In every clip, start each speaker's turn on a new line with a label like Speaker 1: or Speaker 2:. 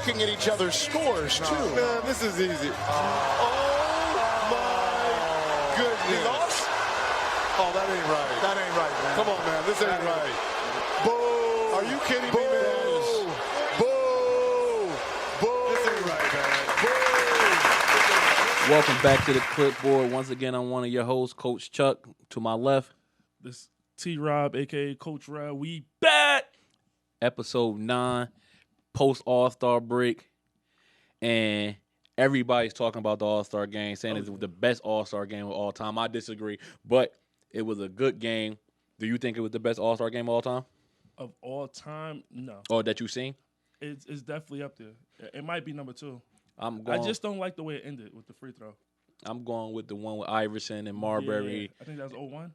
Speaker 1: looking at each other's scores, too.
Speaker 2: Man, this is easy. Oh, my goodness.
Speaker 1: He lost?
Speaker 2: Oh, that ain't right.
Speaker 1: That ain't right, man.
Speaker 2: Come on, man. This ain't right. Boo. Are you kidding me, man? This ain't right, man.
Speaker 3: Welcome back to the Clipboard. Once again, I'm one of your hosts, Coach Chuck. To my left,
Speaker 4: this T-Rob, a.k.a. Coach Rell. We back!
Speaker 3: Episode 9, post All-Star break. And everybody's talking about the All-Star game, saying it's the best All-Star game of all time. I disagree, but it was a good game. Do you think it was the best All-Star game of all time?
Speaker 4: Of all time, no.
Speaker 3: Or that you've seen?
Speaker 4: It's definitely up there. It might be number 2.
Speaker 3: I
Speaker 4: just don't like the way it ended with the free throw.
Speaker 3: I'm going with the one with Iverson and Marbury.
Speaker 4: Yeah, I think that was 0-1.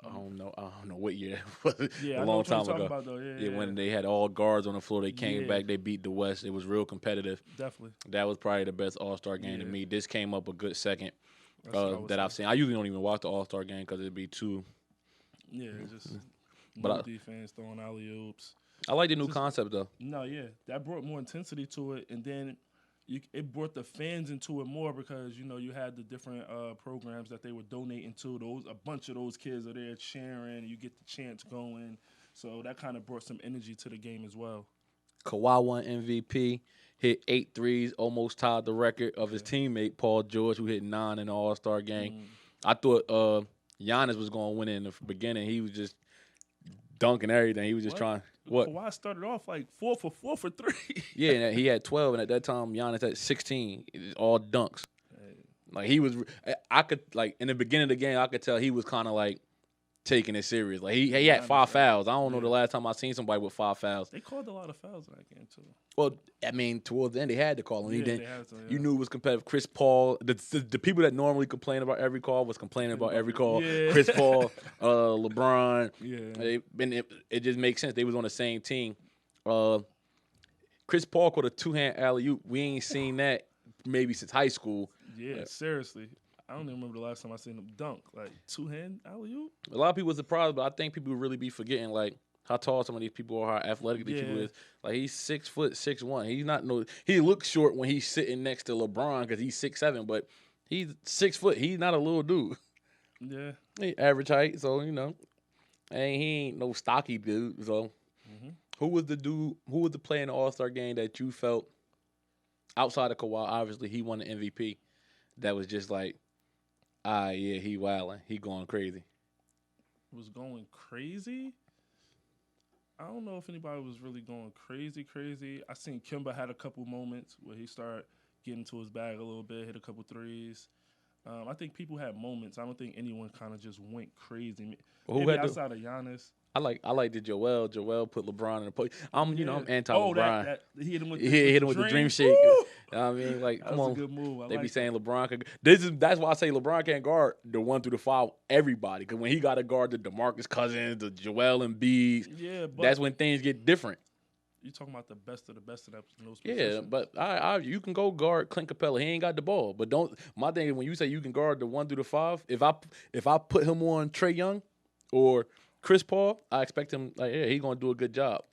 Speaker 3: I don't know what year that was.
Speaker 4: Yeah,
Speaker 3: a
Speaker 4: I
Speaker 3: long
Speaker 4: know
Speaker 3: time
Speaker 4: what you're
Speaker 3: ago.
Speaker 4: talking about, though. Yeah,
Speaker 3: when they had all guards on the floor, they came back, they beat the West. It was real competitive.
Speaker 4: Definitely.
Speaker 3: That was probably the best All-Star game to me. This came up a good second that I've seen. I usually don't even watch the All-Star game because it'd be too.
Speaker 4: Yeah, just defense, throwing alley-oops.
Speaker 3: I like the new concept, though.
Speaker 4: No, yeah. That brought more intensity to it, and then it brought the fans into it more because, you had the different programs that they were donating to. A bunch of those kids are there cheering. You get the chants going. So that kind of brought some energy to the game as well.
Speaker 3: Kawhi won MVP, hit 8 threes, almost tied the record of his teammate, Paul George, who hit 9 in the All-Star game. I thought Giannis was going to win it in the beginning. He was just dunking everything. He was just trying. What?
Speaker 4: Kawhi started off like 4 for 4 for 3.
Speaker 3: Yeah, and he had 12, and at that time, Giannis had 16. It was all dunks. Like, he was – I could – like, in the beginning of the game, I could tell he was kind of, like, taking it serious. Like, he had 5 fouls. I don't know the last time I seen somebody with 5 fouls.
Speaker 4: They called a lot of fouls in that game, too.
Speaker 3: Well, I mean, towards the end, they had to call him.
Speaker 4: They had to,
Speaker 3: You knew it was competitive. Chris Paul, the people that normally complain about every call was complaining about every call.
Speaker 4: Yeah.
Speaker 3: Chris Paul, LeBron.
Speaker 4: Yeah.
Speaker 3: It just makes sense. They was on the same team. Chris Paul caught a 2-hand alley-oop. We ain't seen that maybe since high school.
Speaker 4: Yeah, seriously. I don't even remember the last time I seen him dunk. Like, 2-hand alley-oop?
Speaker 3: A lot of people are surprised, but I think people really be forgetting, like, how tall some of these people are, how athletic these people is. Like, he's 6 foot, 6'1". He's not he looks short when he's sitting next to LeBron because he's 6'7", but he's 6 foot. He's not a little dude.
Speaker 4: Yeah.
Speaker 3: He average height, so, and he ain't no stocky dude. So, who was the player in the All-Star game that you felt, outside of Kawhi, obviously he won the MVP, that was just like, yeah, he wilding. He going crazy.
Speaker 4: Was going crazy? I don't know if anybody was really going crazy. I seen Kemba had a couple moments where he started getting to his bag a little bit, hit a couple threes. I think people had moments. I don't think anyone kind of just went crazy. Maybe outside of Giannis.
Speaker 3: I like the Joel. Joel put LeBron in the post. I'm anti-LeBron.
Speaker 4: He hit him with
Speaker 3: the dream shake. I mean, like, come on.
Speaker 4: That was a good move.
Speaker 3: They be saying LeBron could. That's why I say LeBron can't guard the 1 through the 5 everybody. Because when he got to guard the DeMarcus Cousins, the Joel Embiid, that's when things get different.
Speaker 4: You're talking about the best of the best in those positions.
Speaker 3: Yeah, but you can go guard Clint Capella. He ain't got the ball. But my thing is when you say you can guard the 1 through the 5, if I put him on Trae Young or Chris Paul, I expect him, he's going to do a good job.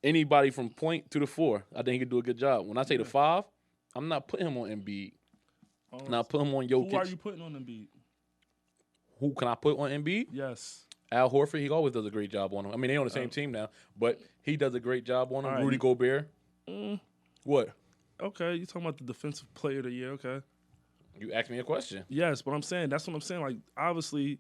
Speaker 3: Anybody from point to the 4, I think he could do a good job. When I say the 5, I'm not putting him on Embiid. I'm not putting him on Jokic.
Speaker 4: Who are you putting on Embiid?
Speaker 3: Who can I put on Embiid?
Speaker 4: Yes.
Speaker 3: Al Horford, he always does a great job on him. I mean, they're on the same team now, but he does a great job on him.
Speaker 4: Right.
Speaker 3: Rudy Gobert. What?
Speaker 4: Okay, you talking about the defensive player of the year, okay.
Speaker 3: You asked me a question.
Speaker 4: Yes, but that's what I'm saying. Like, obviously,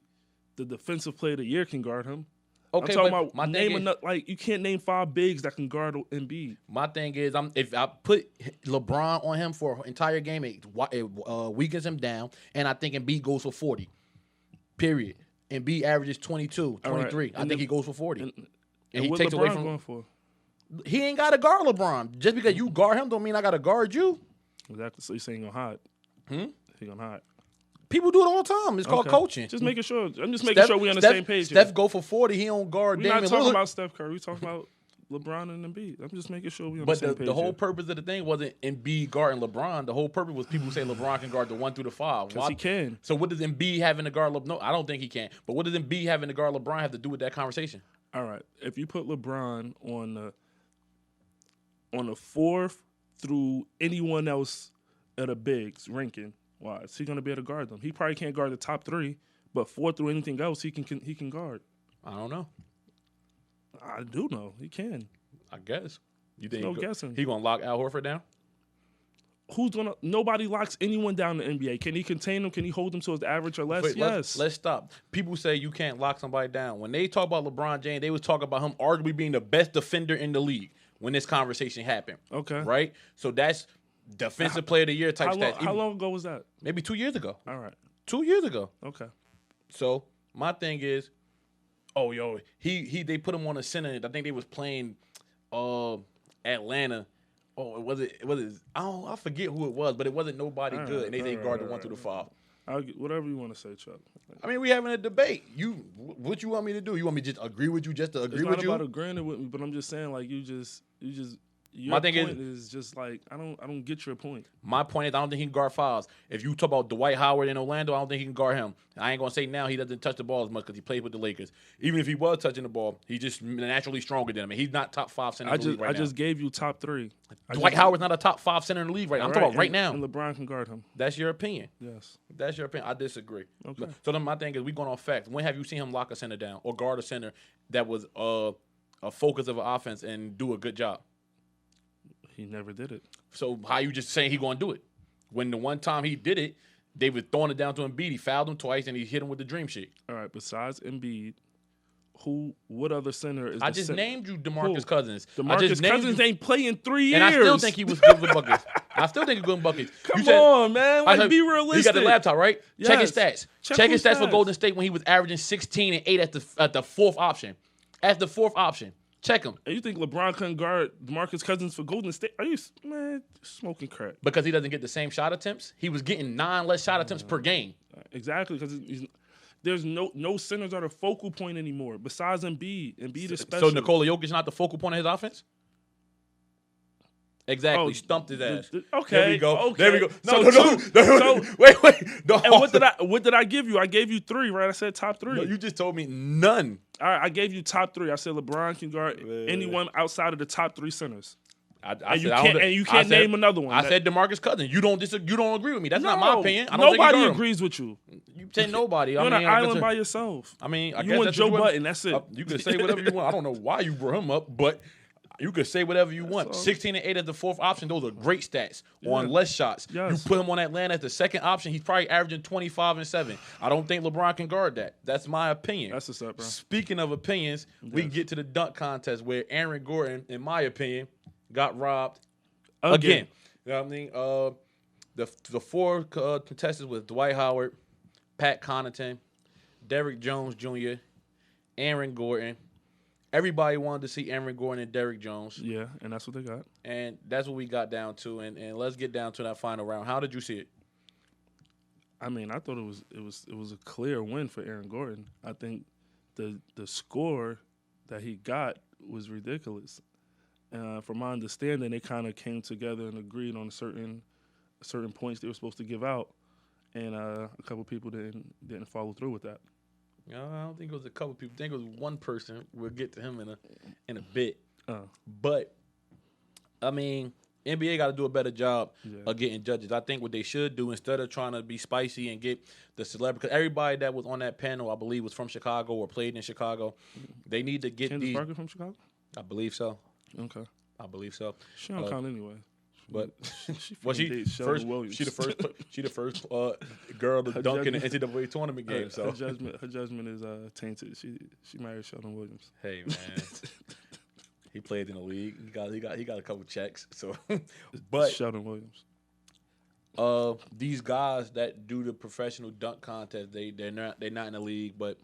Speaker 4: the defensive player of the year can guard him.
Speaker 3: Okay,
Speaker 4: I'm talking
Speaker 3: but
Speaker 4: about you can't name 5 bigs that can guard Embiid.
Speaker 3: My thing is, if I put LeBron on him for an entire game, it weakens him down, and I think Embiid goes for 40. Period. Embiid averages 22, 23. Right. I think he goes for 40. And he takes
Speaker 4: LeBron
Speaker 3: away from.
Speaker 4: Going for?
Speaker 3: He ain't got to guard LeBron. Just because you guard him don't mean I got to guard you.
Speaker 4: Exactly. So you're saying he's going to hide? He's going to hide.
Speaker 3: People do it all the time. It's called coaching.
Speaker 4: Just making sure. I'm just making sure we're on the same page.
Speaker 3: Steph go for 40. He don't guard Damian Lillard.
Speaker 4: We're not talking about Steph Curry. We're talking about LeBron and Embiid. I'm just making sure we're on the same page. But
Speaker 3: the whole purpose of the thing wasn't Embiid guarding LeBron. The whole purpose was people say LeBron can guard the 1 through the 5.
Speaker 4: Because he can.
Speaker 3: So what does Embiid having to guard LeBron? No, I don't think he can. But what does Embiid having to guard LeBron have to do with that conversation?
Speaker 4: All right. If you put LeBron on the 4th through anyone else at the bigs ranking wise. He's gonna be able to guard them. He probably can't guard the top 3, but 4 through anything else he can guard.
Speaker 3: I don't know.
Speaker 4: I do know he can.
Speaker 3: I guess. You think
Speaker 4: No guessing.
Speaker 3: he gonna lock Al Horford down?
Speaker 4: Nobody locks anyone down in the NBA. Can he contain them? Can he hold them to his average or less?
Speaker 3: Wait,
Speaker 4: yes.
Speaker 3: Let's stop. People say you can't lock somebody down. When they talk about LeBron James, they was talking about him arguably being the best defender in the league when this conversation happened.
Speaker 4: Okay.
Speaker 3: Right? So that's defensive player of the year type stats.
Speaker 4: How long ago was that?
Speaker 3: Maybe 2 years ago.
Speaker 4: All right.
Speaker 3: 2 years ago.
Speaker 4: Okay.
Speaker 3: So my thing is, they put him on a center. I think they was playing Atlanta. Oh, was it? I forget who it was, but it wasn't nobody good. And they guard the 1 through the 5.
Speaker 4: Whatever you want to say, Chuck.
Speaker 3: I mean, we having a debate. What you want me to do? You want me to just agree with you just to agree with you?
Speaker 4: It's not about agreeing with me, but I'm just saying, like, your
Speaker 3: My thing
Speaker 4: point is just like I don't get your point.
Speaker 3: My point is I don't think he can guard fouls. If you talk about Dwight Howard in Orlando, I don't think he can guard him. I ain't gonna say now he doesn't touch the ball as much because he played with the Lakers. Even if he was touching the ball, he's just naturally stronger than him. And he's not top 5 center in the league right now.
Speaker 4: I just gave you top 3.
Speaker 3: Dwight Howard's not a top 5 center in the league right now. I'm talking about right now.
Speaker 4: And LeBron can guard him.
Speaker 3: That's your opinion.
Speaker 4: Yes.
Speaker 3: That's your opinion. I disagree.
Speaker 4: Okay.
Speaker 3: So then my thing is we going on facts. When have you seen him lock a center down or guard a center that was a focus of an offense and do a good job?
Speaker 4: He never did it.
Speaker 3: So how you just saying he going to do it? When the one time he did it, they were throwing it down to Embiid. He fouled him twice, and he hit him with the dream shake.
Speaker 4: All right, besides Embiid, what other center is
Speaker 3: I just named you DeMarcus Cousins.
Speaker 4: DeMarcus Cousins ain't played in 3 years.
Speaker 3: And I still think he was good with buckets.
Speaker 4: Come on, man. Like, be realistic.
Speaker 3: You got the laptop, right?
Speaker 4: Yes.
Speaker 3: Check his stats. Check his stats for
Speaker 4: stats.
Speaker 3: Golden State when he was averaging 16 and 8 at the fourth option. At the fourth option. Check him.
Speaker 4: And you think LeBron couldn't guard DeMarcus Cousins for Golden State? Are you, man, smoking crack?
Speaker 3: Because he doesn't get the same shot attempts. He was getting 9 less shot attempts per game.
Speaker 4: Exactly, because there's no centers are the focal point anymore. Besides Embiid, Embiid is special.
Speaker 3: So Nikola Jokic not the focal point of his offense? Exactly. Stumped his ass.
Speaker 4: Okay.
Speaker 3: There we go.
Speaker 4: Okay.
Speaker 3: There we go.
Speaker 4: No.
Speaker 3: Wait. No.
Speaker 4: And what did I give you? I gave you 3, right? I said top 3.
Speaker 3: No, you just told me none.
Speaker 4: All right, I gave you top 3. I said LeBron can guard anyone outside of the top 3 centers. You can't name another one.
Speaker 3: I said DeMarcus Cousins. You don't agree with me. That's not my opinion. I don't
Speaker 4: nobody
Speaker 3: think
Speaker 4: agrees with you.
Speaker 3: You say nobody.
Speaker 4: You're on an island by yourself.
Speaker 3: I mean, I
Speaker 4: you
Speaker 3: guess
Speaker 4: and
Speaker 3: that's
Speaker 4: Joe
Speaker 3: what
Speaker 4: Budden. That's it.
Speaker 3: You can say whatever you want. I don't know why you brought him up, but you could say whatever you want. 16 and 8 as the fourth option. Those are great stats on less shots.
Speaker 4: Yes.
Speaker 3: You put him on Atlanta as the second option. He's probably averaging 25 and 7. I don't think LeBron can guard that. That's my opinion.
Speaker 4: That's what's up, bro.
Speaker 3: Speaking of opinions, we get to the dunk contest where Aaron Gordon, in my opinion, got robbed again. You know what I mean? The 4 contestants was Dwight Howard, Pat Connaughton, Derrick Jones Jr., Aaron Gordon. Everybody wanted to see Aaron Gordon and Derrick Jones.
Speaker 4: Yeah, and that's what they got.
Speaker 3: And that's what we got down to. And let's get down to that final round. How did you see it?
Speaker 4: I mean, I thought it was a clear win for Aaron Gordon. I think the score that he got was ridiculous. From my understanding, they kind of came together and agreed on certain points they were supposed to give out, and a couple people didn't follow through with that.
Speaker 3: No, I don't think it was a couple people. I think it was one person. We'll get to him in a bit. But I mean, NBA got to do a better job of getting judges. I think what they should do, instead of trying to be spicy and get the celebrity, because everybody that was on that panel, I believe, was from Chicago or played in Chicago. They need to get
Speaker 4: Candace Parker from Chicago?
Speaker 3: I believe so.
Speaker 4: Okay.
Speaker 3: I believe so.
Speaker 4: She don't count anyway.
Speaker 3: But
Speaker 4: she
Speaker 3: the first girl to dunk in the NCAA tournament game. So
Speaker 4: her judgment is tainted. She married Sheldon Williams.
Speaker 3: Hey man, he played in the league. He got a couple checks. So, but
Speaker 4: Sheldon Williams.
Speaker 3: These guys that do the professional dunk contest, they're not in the league, but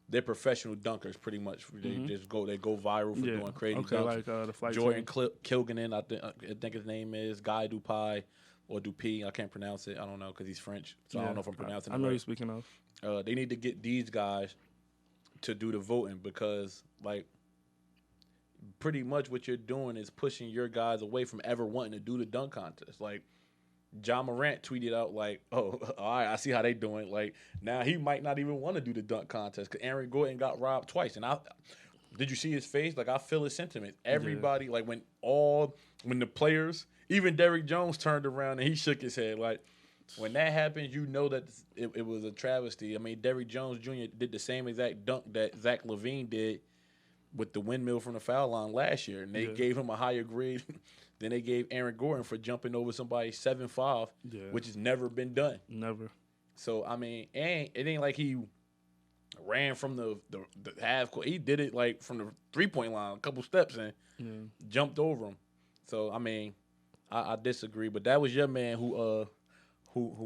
Speaker 3: they're professional dunkers, pretty much. They go viral for doing crazy dunks.
Speaker 4: Like the flight
Speaker 3: Jordan Kilganon, I think his name is Guy Dupai or Dupuis. I can't pronounce it. I don't know because he's French, so I don't know if I'm pronouncing it.
Speaker 4: I know
Speaker 3: right.
Speaker 4: you're speaking of.
Speaker 3: They need to get these guys to do the voting because, like, pretty much what you're doing is pushing your guys away from ever wanting to do the dunk contest. Like, John Morant tweeted out, like, oh, all right, I see how they doing. Like, now he might not even want to do the dunk contest because Aaron Gordon got robbed twice. And Did you see his face? Like, I feel his sentiment. Everybody, like, when the players, even Derrick Jones turned around and he shook his head. Like, when that happens, you know that it was a travesty. I mean, Derrick Jones Jr. did the same exact dunk that Zach LaVine did with the windmill from the foul line last year. And they gave him a higher grade than they gave Aaron Gordon for jumping over somebody 7'5", which has never been done.
Speaker 4: Never. So,
Speaker 3: I mean, and it ain't like he ran from the half court. He did it like from the 3-point line, a couple steps and jumped over him. So I mean, I disagree. But that was your man who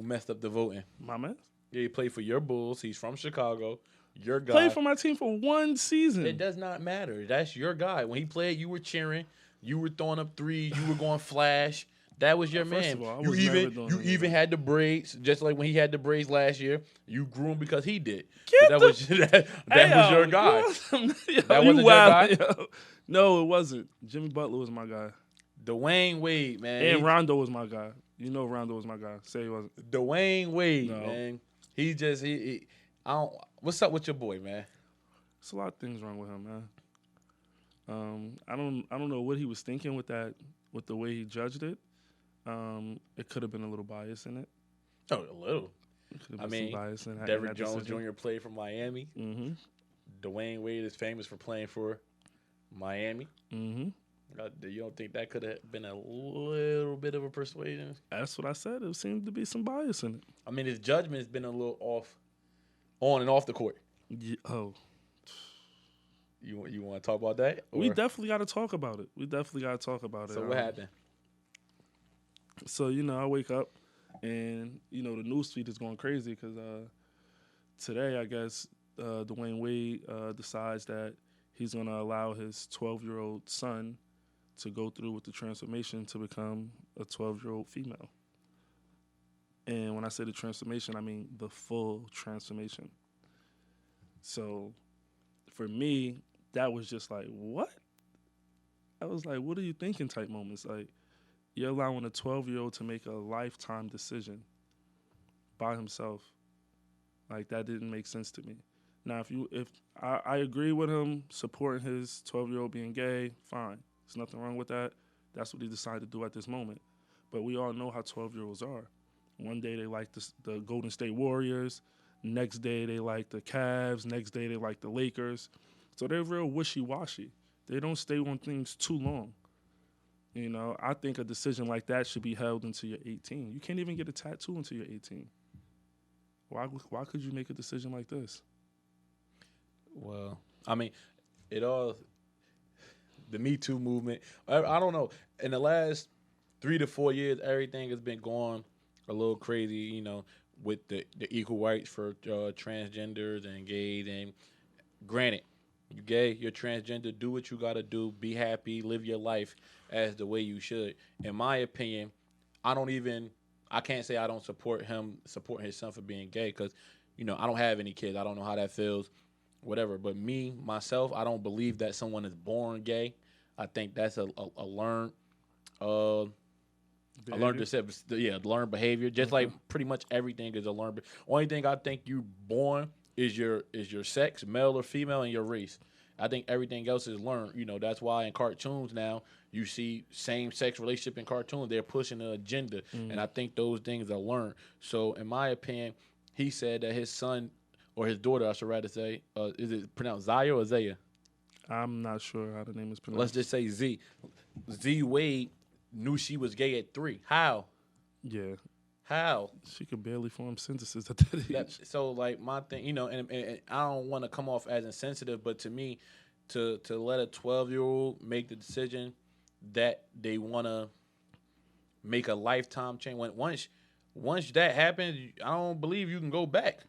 Speaker 3: messed up the voting.
Speaker 4: My man.
Speaker 3: Yeah, he played for your Bulls. He's from Chicago. Your guy
Speaker 4: played for my team for one season.
Speaker 3: It does not matter. That's your guy. When he played, you were cheering. You were throwing up threes. You were going flash. That was your man.
Speaker 4: Of all,
Speaker 3: you even had the braids, just like when he had the braids last year. You grew him because he did. That was your guy. That wasn't your guy?
Speaker 4: Yo. No, it wasn't. Jimmy Butler was my guy.
Speaker 3: Dwyane Wade, man.
Speaker 4: And Rondo was my guy. You know Rondo was my guy. Say he wasn't.
Speaker 3: Dwyane Wade, man. He just I don't. What's up with your boy, man?
Speaker 4: There's a lot of things wrong with him, man. I don't know what he was thinking with the way he judged it. It could have been a little bias in it.
Speaker 3: Oh, a little.
Speaker 4: I mean,
Speaker 3: Derrick Jones Jr. played for Miami.
Speaker 4: Mm-hmm.
Speaker 3: Dwyane Wade is famous for playing for Miami.
Speaker 4: Mm-hmm.
Speaker 3: You don't think that could have been a little bit of a persuasion?
Speaker 4: That's what I said. It seemed to be some bias in it.
Speaker 3: I mean, his judgment has been a little off, on and off the court.
Speaker 4: Yeah, oh.
Speaker 3: You want to talk about that? Or?
Speaker 4: We definitely got to talk about it.
Speaker 3: So what happened?
Speaker 4: So, I wake up and, the news feed is going crazy because today, I guess, Dwyane Wade decides that he's going to allow his 12-year-old son to go through with the transformation to become a 12-year-old female. And when I say the transformation, I mean the full transformation. So for me, that was just like, what? I was like, what are you thinking type moments? Like, you're allowing a 12-year-old to make a lifetime decision by himself. Like, that didn't make sense to me. Now, if I agree with him supporting his 12-year-old being gay, fine. There's nothing wrong with that. That's what he decided to do at this moment. But we all know how 12-year-olds are. One day they like the Golden State Warriors. Next day they like the Cavs. Next day they like the Lakers. So they're real wishy-washy. They don't stay on things too long. I think a decision like that should be held until you're 18. You can't even get a tattoo until you're 18. Why could you make a decision like this?
Speaker 3: Well, I mean, the Me Too movement, I don't know. In the last 3 to 4 years, everything has been going a little crazy, with the equal rights for transgenders and gays. And granted, you gay, you're transgender, do what you got to do, be happy, live your life as the way you should. In my opinion, I can't say I don't support him supporting his son for being gay because, I don't have any kids. I don't know how that feels, whatever. But myself, I don't believe that someone is born gay. I think that's a learned learned behavior. Just like pretty much everything is a learned. Only thing I think you born is your sex, male or female, and your race. I think everything else is learned. That's why in cartoons now you see same-sex relationship in cartoons. They're pushing an agenda, and I think those things are learned. So in my opinion, he said that his son or his daughter, I should rather say, is it pronounced Zaya or Zaya?
Speaker 4: I'm not sure how the name is pronounced.
Speaker 3: Let's just say Z. Z Wade knew she was gay at 3. How?
Speaker 4: Yeah.
Speaker 3: How?
Speaker 4: She could barely form sentences at that age.
Speaker 3: So, like, my thing, and I don't want to come off as insensitive, but to me, to let a 12-year-old make the decision that they want to make a lifetime change, once that happens, I don't believe you can go back.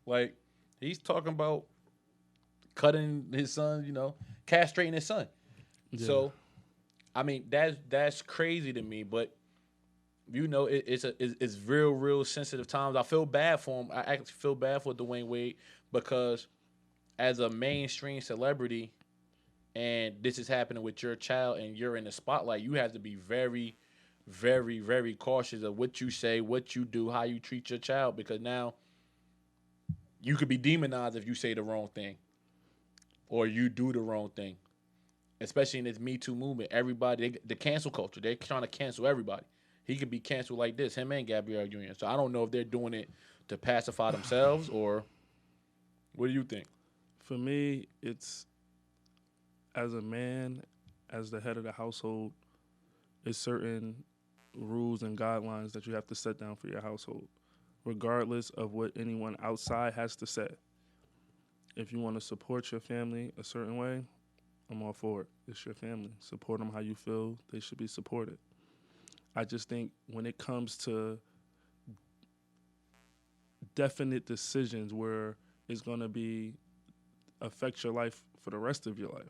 Speaker 3: Like, he's talking about cutting his son, castrating his son. Yeah. So, I mean, that's crazy to me, but it's real sensitive times. I feel bad for him. I actually feel bad for Dwyane Wade because as a mainstream celebrity, and this is happening with your child, and you're in the spotlight, you have to be very, very, very cautious of what you say, what you do, how you treat your child, because now you could be demonized if you say the wrong thing. or you do the wrong thing. Especially in this Me Too movement, everybody, the cancel culture, they're trying to cancel everybody. He could be canceled like this, him and Gabrielle Union. So I don't know if they're doing it to pacify themselves or what do you think?
Speaker 4: For me, it's as a man, as the head of the household, there's certain rules and guidelines that you have to set down for your household, regardless of what anyone outside has to say. If you want to support your family a certain way, I'm all for it. It's your family. Support them how you feel they should be supported. I just think when it comes to definite decisions where it's going to be affect your life for the rest of your life,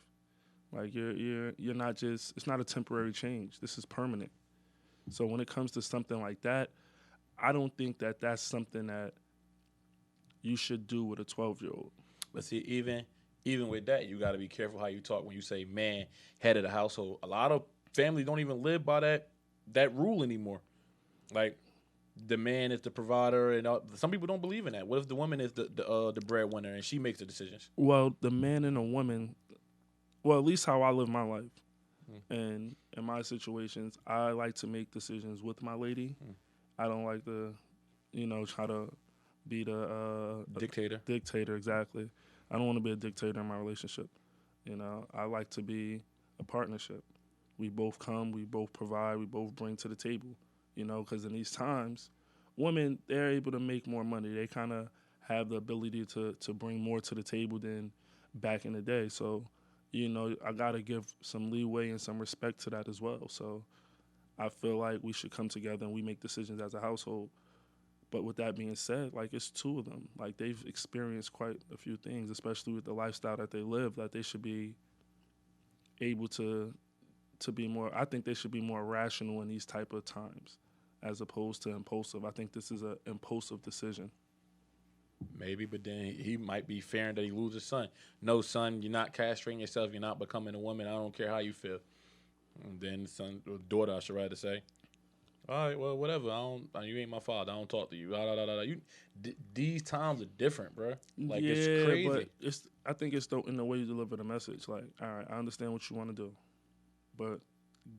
Speaker 4: like you're not just, it's not a temporary change. This is permanent. So when it comes to something like that, I don't think that that's something that you should do with a 12-year-old.
Speaker 3: But see, even with that, you got to be careful how you talk when you say man, head of the household. A lot of families don't even live by that rule anymore. Like the man is the provider, and some people don't believe in that. What if the woman is the breadwinner and she makes the decisions?
Speaker 4: Well, the man and the woman, well, at least how I live my life, and in my situations, I like to make decisions with my lady. I don't like to, try to be the
Speaker 3: Dictator.
Speaker 4: Dictator, exactly. I don't want to be a dictator in my relationship. I like to be a partnership. We both come, we both provide, we both bring to the table. Because in these times, women, they're able to make more money. They kind of have the ability to bring more to the table than back in the day. So, I got to give some leeway and some respect to that as well. So I feel like we should come together and we make decisions as a household. But with that being said, like, it's two of them. Like, they've experienced quite a few things, especially with the lifestyle that they live, that they should be able to be more, I think they should be more rational in these type of times as opposed to impulsive. I think this is an impulsive decision.
Speaker 3: Maybe, but then he might be fearing that he loses his son. No, son, you're not castrating yourself. You're not becoming a woman. I don't care how you feel. And then son, or daughter, I should rather say, all right, well, whatever. You ain't my father. I don't talk to you. These times are different, bro. Like,
Speaker 4: yeah,
Speaker 3: it's crazy.
Speaker 4: But I think it's in the way you deliver the message. Like, all right, I understand what you want to do, but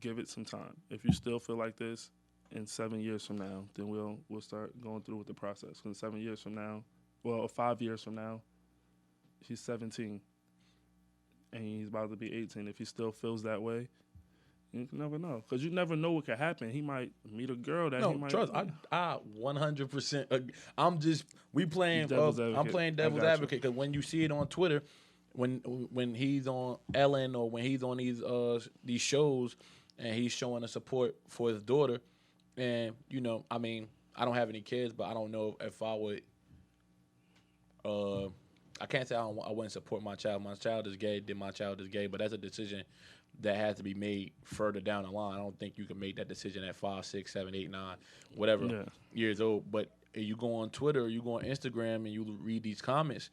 Speaker 4: give it some time. If you still feel like this in 7 years from now, then we'll start going through with the process. In 7 years from now, 5 years from now, he's 17, and he's about to be 18. If he still feels that way, you never know, because you never know what could happen. He might meet a girl that he might.
Speaker 3: Trust. I 100%. I'm playing devil's advocate because when you see it on Twitter, when he's on Ellen or when he's on these shows and he's showing the support for his daughter, and I mean, I don't have any kids, but I don't know if I would. I can't say I wouldn't support my child. My child is gay. Then my child is gay, but that's a decision that has to be made further down the line. I don't think you can make that decision at 5, 6, 7, 8, 9, whatever years old. But you go on Twitter or you go on Instagram and you read these comments,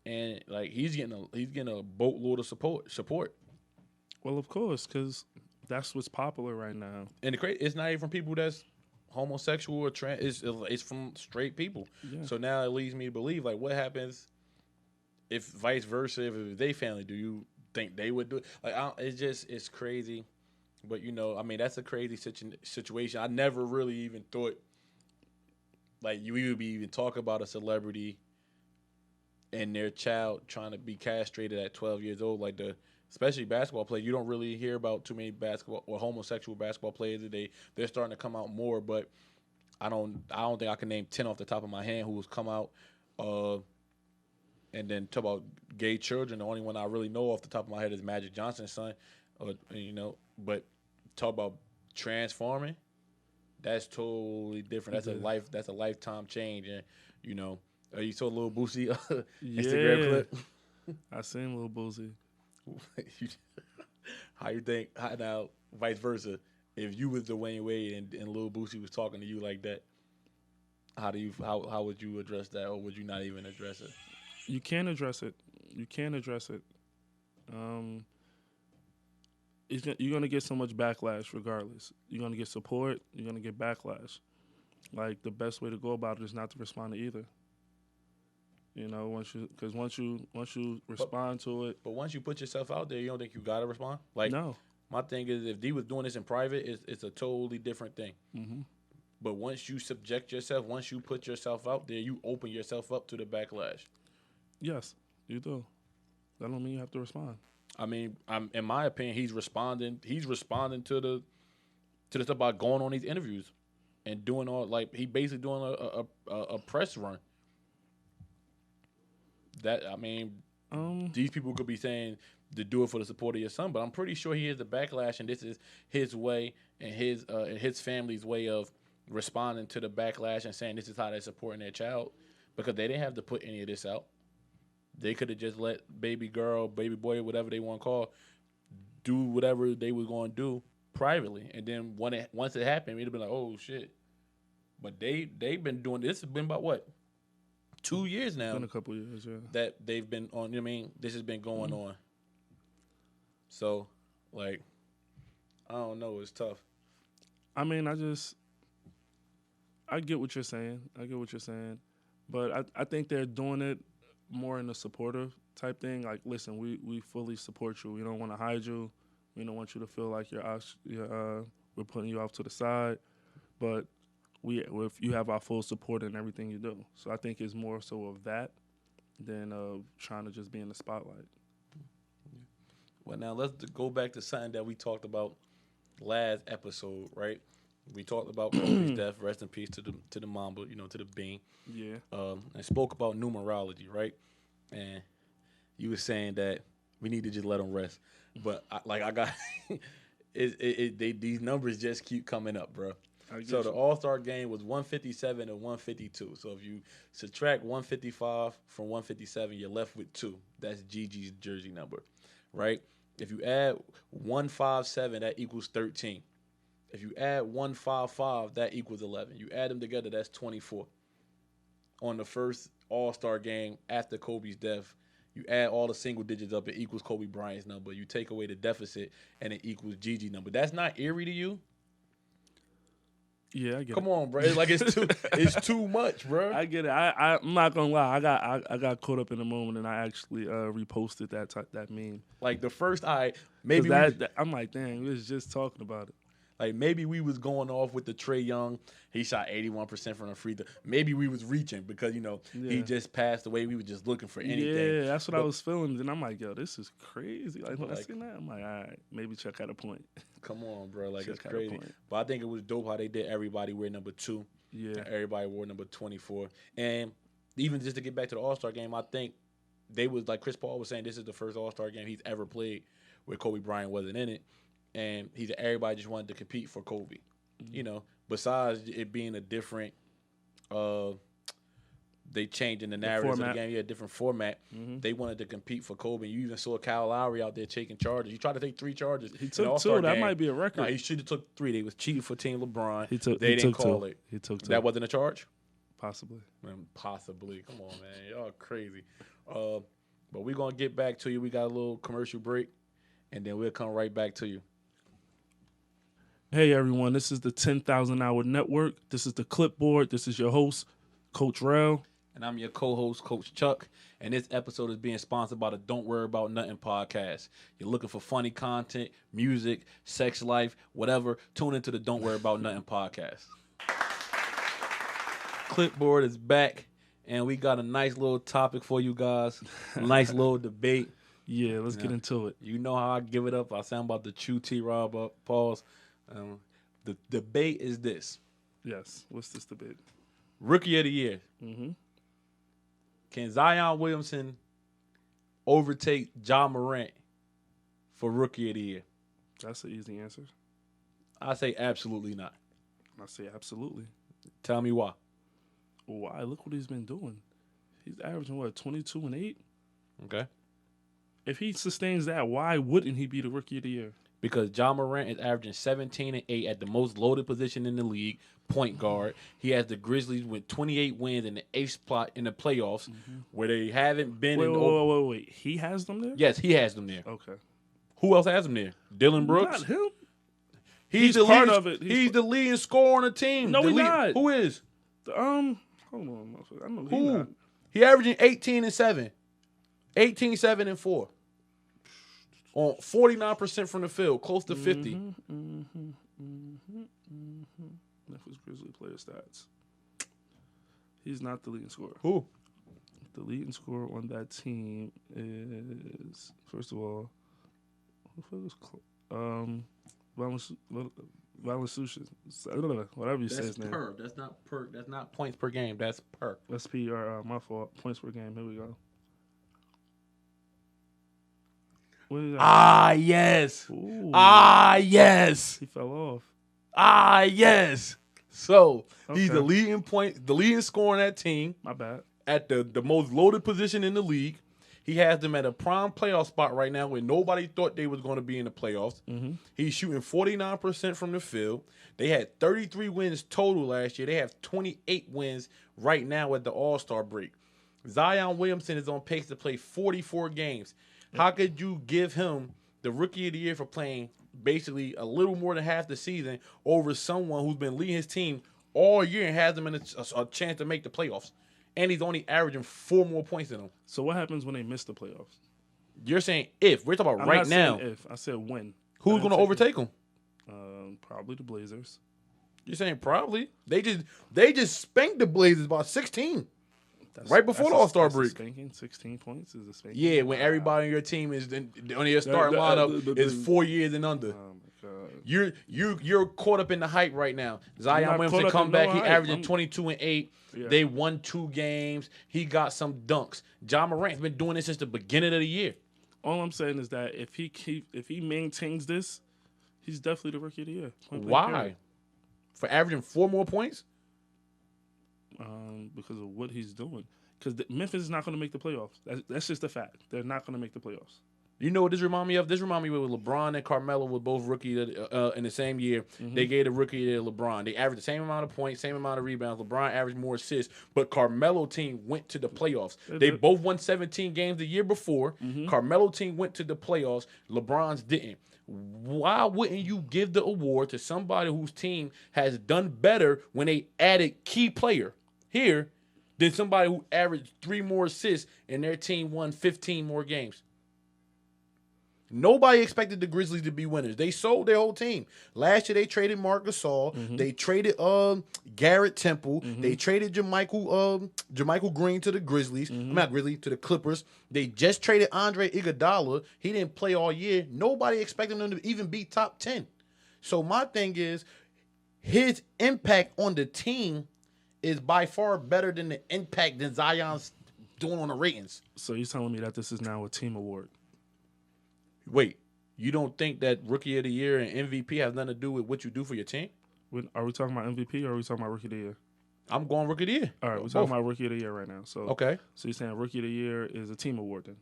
Speaker 3: and like he's getting a boatload of support.
Speaker 4: Well, of course, because that's what's popular right now.
Speaker 3: And it's not even from people that's homosexual or trans. It's from straight people. Yeah. So now it leads me to believe, like, what happens if vice versa? If they family, do you think they would do it? Like, it's crazy. But I mean, that's a crazy situation. I never really even thought like you would be even talk about a celebrity and their child trying to be castrated at 12 years old, like especially basketball players. You don't really hear about too many basketball or homosexual basketball players. They're starting to come out more, but I don't think I can name 10 off the top of my hand who's come out. And then talk about gay children. The only one I really know off the top of my head is Magic Johnson's son. But talk about transforming. That's totally different. That's a lifetime change. And you saw Lil Boosie Instagram clip.
Speaker 4: I seen Lil Boosie.
Speaker 3: How you think? Now, vice versa. If you was Dwyane Wade and Lil Boosie was talking to you like that, how would you address that, or would you not even address it?
Speaker 4: You can't address it. You can't address it. You're going to get so much backlash regardless. You're going to get support. You're going to get backlash. Like, the best way to go about it is not to respond to either. You know, once you respond to it.
Speaker 3: But once you put yourself out there, you don't think you gotta respond? Like,
Speaker 4: No.
Speaker 3: my thing is, if D was doing this in private, it's a totally different thing.
Speaker 4: Mm-hmm.
Speaker 3: But once you subject yourself, once you put yourself out there, you open yourself up to the backlash.
Speaker 4: Yes, you do. That don't mean you have to respond.
Speaker 3: I mean, in my opinion, he's responding. He's responding to the stuff about going on these interviews and doing all, like, he basically doing a press run. That, I mean, these people could be saying to do it for the support of your son, but I'm pretty sure he has the backlash, and this is his way and his family's way of responding to the backlash and saying this is how they're supporting their child, because they didn't have to put any of this out. They could have just let baby girl, baby boy, whatever they want to call, do whatever they were going to do privately, and then once it happened, it'd have been like, oh shit. But they've been doing this. Has been about what, 2 years now?
Speaker 4: Been a couple years, yeah.
Speaker 3: That they've been on. You know what I mean, this has been going on. So, like, I don't know. It's tough.
Speaker 4: I mean, I get what you're saying. But I think they're doing it more in a supportive type thing. Like, listen, we fully support you. We don't want to hide you. We don't want you to feel like we're putting you off to the side. But if you have our full support in everything you do. So I think it's more so of that than trying to just be in the spotlight.
Speaker 3: Well, now let's go back to something that we talked about last episode, right? We talked about Kobe's death. Rest in peace to the Mamba, to the Bean.
Speaker 4: Yeah. And
Speaker 3: spoke about numerology, right? And you were saying that we need to just let them rest. But I got these numbers just keep coming up, bro. So the All-Star game was 157 and 152. So if you subtract 155 from 157, you're left with 2. That's Gigi's jersey number, right? If you add 157, that equals 13. If you add 155, that equals 11. You add them together, that's 24. On the first All-Star game after Kobe's death, you add all the single digits up, it equals Kobe Bryant's number. You take away the deficit, and it equals Gigi's number. That's not eerie to you?
Speaker 4: Yeah, I get it.
Speaker 3: Come on, bro. It's like it's too much, bro.
Speaker 4: I get it. I'm not gonna lie. I got caught up in the moment, and I actually reposted that meme.
Speaker 3: Like the first, maybe
Speaker 4: I'm like, dang, we was just talking about it.
Speaker 3: Like maybe we was going off with the Trae Young. He shot 81% from the free throw. Maybe we was reaching because he just passed away. We were just looking for anything.
Speaker 4: Yeah, that's what I was feeling. And I'm like, yo, this is crazy. Like when I seen that, I'm like, all right, maybe Chuck had a point.
Speaker 3: Come on, bro. Like
Speaker 4: Chuck
Speaker 3: it's crazy. But I think it was dope how they did everybody wear number 2.
Speaker 4: Yeah.
Speaker 3: And everybody wore number 24. And even just to get back to the All-Star game, I think they was like Chris Paul was saying, this is the first All-Star game he's ever played where Kobe Bryant wasn't in it. And everybody just wanted to compete for Kobe. Mm-hmm. Besides it being a different they changing the narrative of the game, a different format. Mm-hmm. They wanted to compete for Kobe. You even saw Kyle Lowry out there taking charges. He tried to take 3 charges.
Speaker 4: He took 2. That might be a record.
Speaker 3: No, he should have took 3. They was cheating for Team LeBron.
Speaker 4: They
Speaker 3: didn't call it.
Speaker 4: He took 2.
Speaker 3: That wasn't a charge?
Speaker 4: Possibly.
Speaker 3: Man, possibly. Come on, man. Y'all crazy. But we're going to get back to you. We got a little commercial break, and then we'll come right back to you.
Speaker 4: Hey, everyone. This is the 10,000 Hour Network. This is the Clipboard. This is your host, Coach Rell.
Speaker 3: And I'm your co-host, Coach Chuck. And this episode is being sponsored by the Don't Worry About Nothing podcast. You're looking for funny content, music, sex life, whatever. Tune into the Don't Worry About Nothing podcast. Clipboard is back, and we got a nice little topic for you guys. A nice little debate.
Speaker 4: Yeah, let's get into it.
Speaker 3: You know how I give it up. I sound about to chew T-Rob up. Pause. The debate is this.
Speaker 4: Yes. What's this debate?
Speaker 3: Rookie of the Year.
Speaker 4: Mm-hmm.
Speaker 3: Can Zion Williamson overtake Ja Morant for Rookie of the Year?
Speaker 4: That's an easy answer.
Speaker 3: I say absolutely not.
Speaker 4: I say absolutely.
Speaker 3: Tell me why.
Speaker 4: Why? Look what he's been doing. He's averaging, 22 and 8?
Speaker 3: Okay.
Speaker 4: If he sustains that, why wouldn't he be the Rookie of the Year?
Speaker 3: Because Ja Morant is averaging 17 and 8 at the most loaded position in the league, point guard. He has the Grizzlies with 28 wins in the 8th spot in the playoffs, where they haven't been.
Speaker 4: Wait. He has them there?
Speaker 3: Yes, he has them there.
Speaker 4: Okay.
Speaker 3: Who else has them there? Dylan Brooks?
Speaker 4: Not him.
Speaker 3: He's the
Speaker 4: part
Speaker 3: lead,
Speaker 4: of it.
Speaker 3: He's the leading scorer on the team.
Speaker 4: No, he's not.
Speaker 3: Who is?
Speaker 4: Hold on. I know
Speaker 3: Who?
Speaker 4: he's not.
Speaker 3: He averaging 18 and 7. 18, 7, and 4. On 49% from the field, close to 50.
Speaker 4: Memphis Grizzlies player stats. He's not the leading scorer.
Speaker 3: Who?
Speaker 4: The leading scorer on that team is, first of all, Valanciunas. Whatever you say his name.
Speaker 3: Per. That's not per. That's not points per game. That's per.
Speaker 4: That's PR. My fault. Points per game. Here we go. What is that?
Speaker 3: Ah, yes.
Speaker 4: Ooh.
Speaker 3: Ah, yes.
Speaker 4: He fell off.
Speaker 3: Ah, yes. So he's
Speaker 4: Okay.
Speaker 3: the leading scorer on that team
Speaker 4: My bad.
Speaker 3: at the most loaded position in the league. He has them at a prime playoff spot right now where nobody thought they was going to be in the playoffs.
Speaker 4: Mm-hmm.
Speaker 3: He's shooting 49% from the field. They had 33 wins total last year. They have 28 wins right now at the All-Star break. Zion Williamson is on pace to play 44 games. How could you give him the Rookie of the Year for playing basically a little more than half the season over someone who's been leading his team all year and has them in a chance to make the playoffs? And he's only averaging 4 more points than him.
Speaker 4: So what happens when they miss the playoffs?
Speaker 3: You're saying if. We're talking about
Speaker 4: I'm
Speaker 3: right
Speaker 4: not
Speaker 3: now.
Speaker 4: saying if. I said when.
Speaker 3: Who's going to overtake him?
Speaker 4: Probably the Blazers.
Speaker 3: You're saying probably. They just spanked the Blazers by 16. Right before the All-Star break.
Speaker 4: Spanking 16 points is a spanking.
Speaker 3: Yeah, when everybody on your team is on your starting lineup is 4 years and under.
Speaker 4: Oh my God.
Speaker 3: You're caught up in the hype right now. Zion
Speaker 4: not
Speaker 3: Williamson
Speaker 4: caught up
Speaker 3: come
Speaker 4: in
Speaker 3: back.
Speaker 4: no
Speaker 3: He
Speaker 4: hype.
Speaker 3: averaging 22 and 8.
Speaker 4: Yeah.
Speaker 3: They won 2 games. He got some dunks. Ja Morant's been doing this since the beginning of the year.
Speaker 4: All I'm saying is that if he maintains this, he's definitely the Rookie of the Year. Point blank
Speaker 3: Why?
Speaker 4: period.
Speaker 3: For averaging 4 more points?
Speaker 4: Because of what he's doing. Because Memphis is not going to make the playoffs. That's just a fact. They're not going to make the playoffs.
Speaker 3: You know what this remind me of? This remind me with LeBron and Carmelo were both rookie in the same year.
Speaker 4: Mm-hmm.
Speaker 3: They gave the rookie to LeBron. They averaged the same amount of points, same amount of rebounds. LeBron averaged more assists, but Carmelo team went to the playoffs. They both won 17 games the year before.
Speaker 4: Mm-hmm.
Speaker 3: Carmelo team went to the playoffs. LeBron's didn't. Why wouldn't you give the award to somebody whose team has done better when they added key player here than somebody who averaged 3 more assists and their team won 15 more games? Nobody expected the Grizzlies to be winners. They sold their whole team. Last year, they traded Marc Gasol.
Speaker 4: Mm-hmm.
Speaker 3: They traded Garrett Temple. Mm-hmm. They traded Jermichael Green to the Grizzlies.
Speaker 4: Mm-hmm.
Speaker 3: Not Grizzlies, to the Clippers. They just traded Andre Iguodala. He didn't play all year. Nobody expected him to even be top 10. So my thing is, his impact on the team is by far better than the impact that Zion's doing on the ratings.
Speaker 4: So you're telling me that this is now a team award?
Speaker 3: Wait, you don't think that Rookie of the Year and MVP has nothing to do with what you do for your team?
Speaker 4: Are we talking about MVP or are we talking about Rookie of the Year?
Speaker 3: I'm going Rookie of the Year.
Speaker 4: All right, we're talking about Rookie of the Year right now. So
Speaker 3: Okay.
Speaker 4: So you're saying Rookie of the Year is a team award then?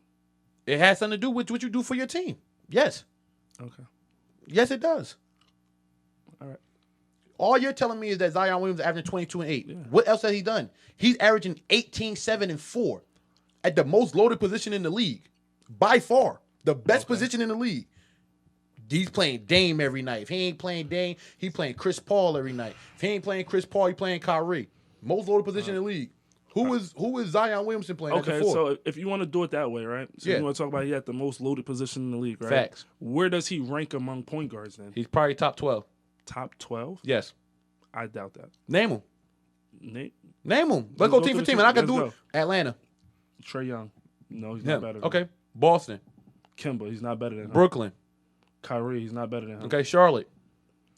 Speaker 3: It has something to do with what you do for your team. Yes.
Speaker 4: Okay.
Speaker 3: Yes, it does.
Speaker 4: All right.
Speaker 3: All you're telling me is that Zion Williams is averaging 22 and 8.
Speaker 4: Yeah.
Speaker 3: What else has he done? He's averaging 18, 7, and 4 at the most loaded position in the league. By far. The best position in the league. He's playing Dame every night. If he ain't playing Dame, he playing Chris Paul every night. If he ain't playing Chris Paul, he playing Kyrie. Most loaded position in the league. Who is Zion Williamson playing at the
Speaker 4: Okay,
Speaker 3: 4?
Speaker 4: so if you want to do it that way, right? So
Speaker 3: Yeah.
Speaker 4: you want to talk about he had the most loaded position in the league, right?
Speaker 3: Facts.
Speaker 4: Where does he rank among point guards then?
Speaker 3: He's probably top 12.
Speaker 4: Top 12?
Speaker 3: Yes.
Speaker 4: I doubt that.
Speaker 3: Name him.
Speaker 4: Nate?
Speaker 3: Name him. Let's
Speaker 4: Let's
Speaker 3: go
Speaker 4: go
Speaker 3: team
Speaker 4: through
Speaker 3: for
Speaker 4: the
Speaker 3: team.
Speaker 4: team.
Speaker 3: And I can
Speaker 4: Let's
Speaker 3: do
Speaker 4: go.
Speaker 3: Atlanta.
Speaker 4: Trae Young. No, he's
Speaker 3: Him.
Speaker 4: not better than
Speaker 3: Okay.
Speaker 4: him.
Speaker 3: Boston.
Speaker 4: Kimba, he's not better than him.
Speaker 3: Brooklyn.
Speaker 4: Kyrie, he's not better than him.
Speaker 3: Okay. Charlotte.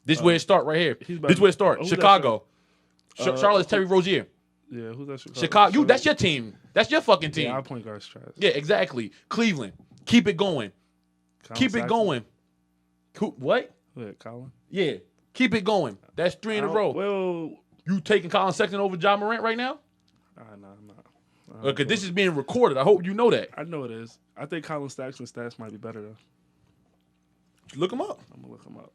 Speaker 3: This is where it start right here.
Speaker 4: he's
Speaker 3: This is where it start.
Speaker 4: who's that
Speaker 3: Chicago.
Speaker 4: Uh,
Speaker 3: Charlotte's Terry Rozier.
Speaker 4: Yeah, who's that?
Speaker 3: Chicago. That's your team. That's your fucking team.
Speaker 4: Yeah, our point guard's trash.
Speaker 3: Yeah, exactly. Cleveland. Keep it going.
Speaker 4: Colin
Speaker 3: Keep it
Speaker 4: Sexton.
Speaker 3: going. What?
Speaker 4: Wait, Colin?
Speaker 3: Yeah. Keep it going. That's 3 in a row.
Speaker 4: Well,
Speaker 3: You taking Colin Sexton over Ja Morant right now?
Speaker 4: no, I'm not.
Speaker 3: Because this is being recorded. I hope you know that.
Speaker 4: I know it is. I think Colin Sexton's stats might be better though.
Speaker 3: Look him up.
Speaker 4: I'm gonna look him up.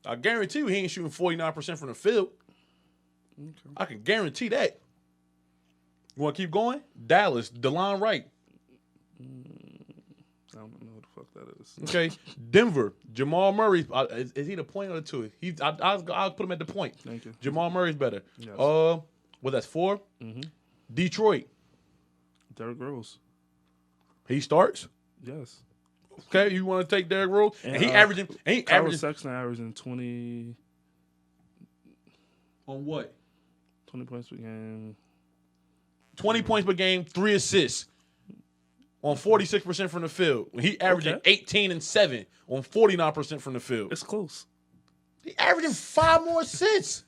Speaker 3: I guarantee you he ain't shooting 49% from the field.
Speaker 4: Okay.
Speaker 3: I can guarantee that. You want to keep going? Dallas, DeLon Wright.
Speaker 4: I don't know what the fuck that is.
Speaker 3: Okay. Denver, Jamal Murray. Is he the point or the 2? I'll put him at the point.
Speaker 4: Thank you.
Speaker 3: Jamal Murray's better.
Speaker 4: Yes.
Speaker 3: Well, that's 4.
Speaker 4: Mm-hmm.
Speaker 3: Detroit.
Speaker 4: Derrick Rose.
Speaker 3: He starts.
Speaker 4: Yes.
Speaker 3: Okay, you want to take Derrick Rose? And he
Speaker 4: Kyron
Speaker 3: averaging
Speaker 4: Sexton averaging 20
Speaker 3: on what?
Speaker 4: 20 points per game.
Speaker 3: 20 points per game, 3 assists on 46% from the field. When he averaging 18 and 7 on 49% from the field.
Speaker 4: It's close.
Speaker 3: He averaging 5 more assists.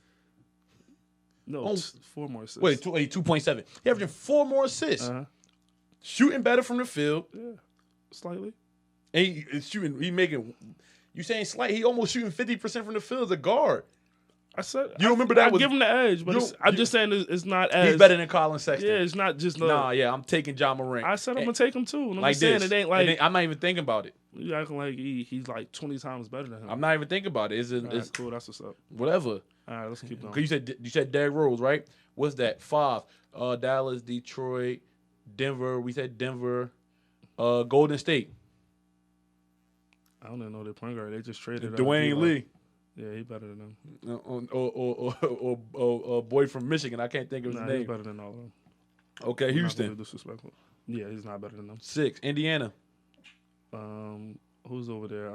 Speaker 4: No, 4 more assists.
Speaker 3: Wait, 2.7. He averaging 4 more assists. Shooting better from the field.
Speaker 4: Yeah, slightly.
Speaker 3: And he's shooting. He making. You saying slight? He almost shooting 50% from the field as a guard.
Speaker 4: I said
Speaker 3: you remember that?
Speaker 4: I give him the edge, but I'm just saying it's not as.
Speaker 3: He's better than Colin Sexton.
Speaker 4: Yeah, it's not just
Speaker 3: I'm taking Ja Morant.
Speaker 4: I said I'm gonna take him too. And I'm
Speaker 3: like
Speaker 4: just saying
Speaker 3: this.
Speaker 4: it ain't like
Speaker 3: I'm not even thinking about it.
Speaker 4: You acting like he's like 20 times better than him.
Speaker 3: I'm not even thinking about it. It's
Speaker 4: cool. That's what's up.
Speaker 3: Whatever.
Speaker 4: All right, let's keep going.
Speaker 3: You said Derrick Rose, right? What's that? 5. Dallas, Detroit, Denver. We said Denver. Golden State.
Speaker 4: I don't even know their point guard. They just traded
Speaker 3: Dwyane Lee.
Speaker 4: Yeah, he better than them.
Speaker 3: Or boy from Michigan. I can't think of his name.
Speaker 4: He's better than all of them.
Speaker 3: Okay, Houston.
Speaker 4: Disrespectful. Yeah, he's not better than them.
Speaker 3: 6. Indiana.
Speaker 4: Who's over there?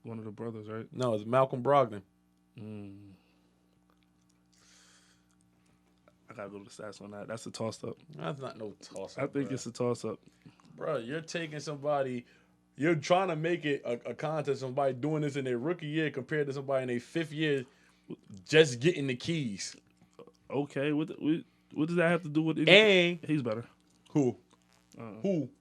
Speaker 4: One of the brothers, right?
Speaker 3: No, it's Malcolm Brogdon.
Speaker 4: I gotta go to the stats on that. That's a toss-up.
Speaker 3: That's not no toss-up.
Speaker 4: I think it's a toss-up.
Speaker 3: Bro, you're taking somebody. You're trying to make it a contest. Somebody doing this in their rookie year compared to somebody in their 5th year, just getting the keys.
Speaker 4: Okay, what does that have to do with it?
Speaker 3: And
Speaker 4: he's better.
Speaker 3: Who?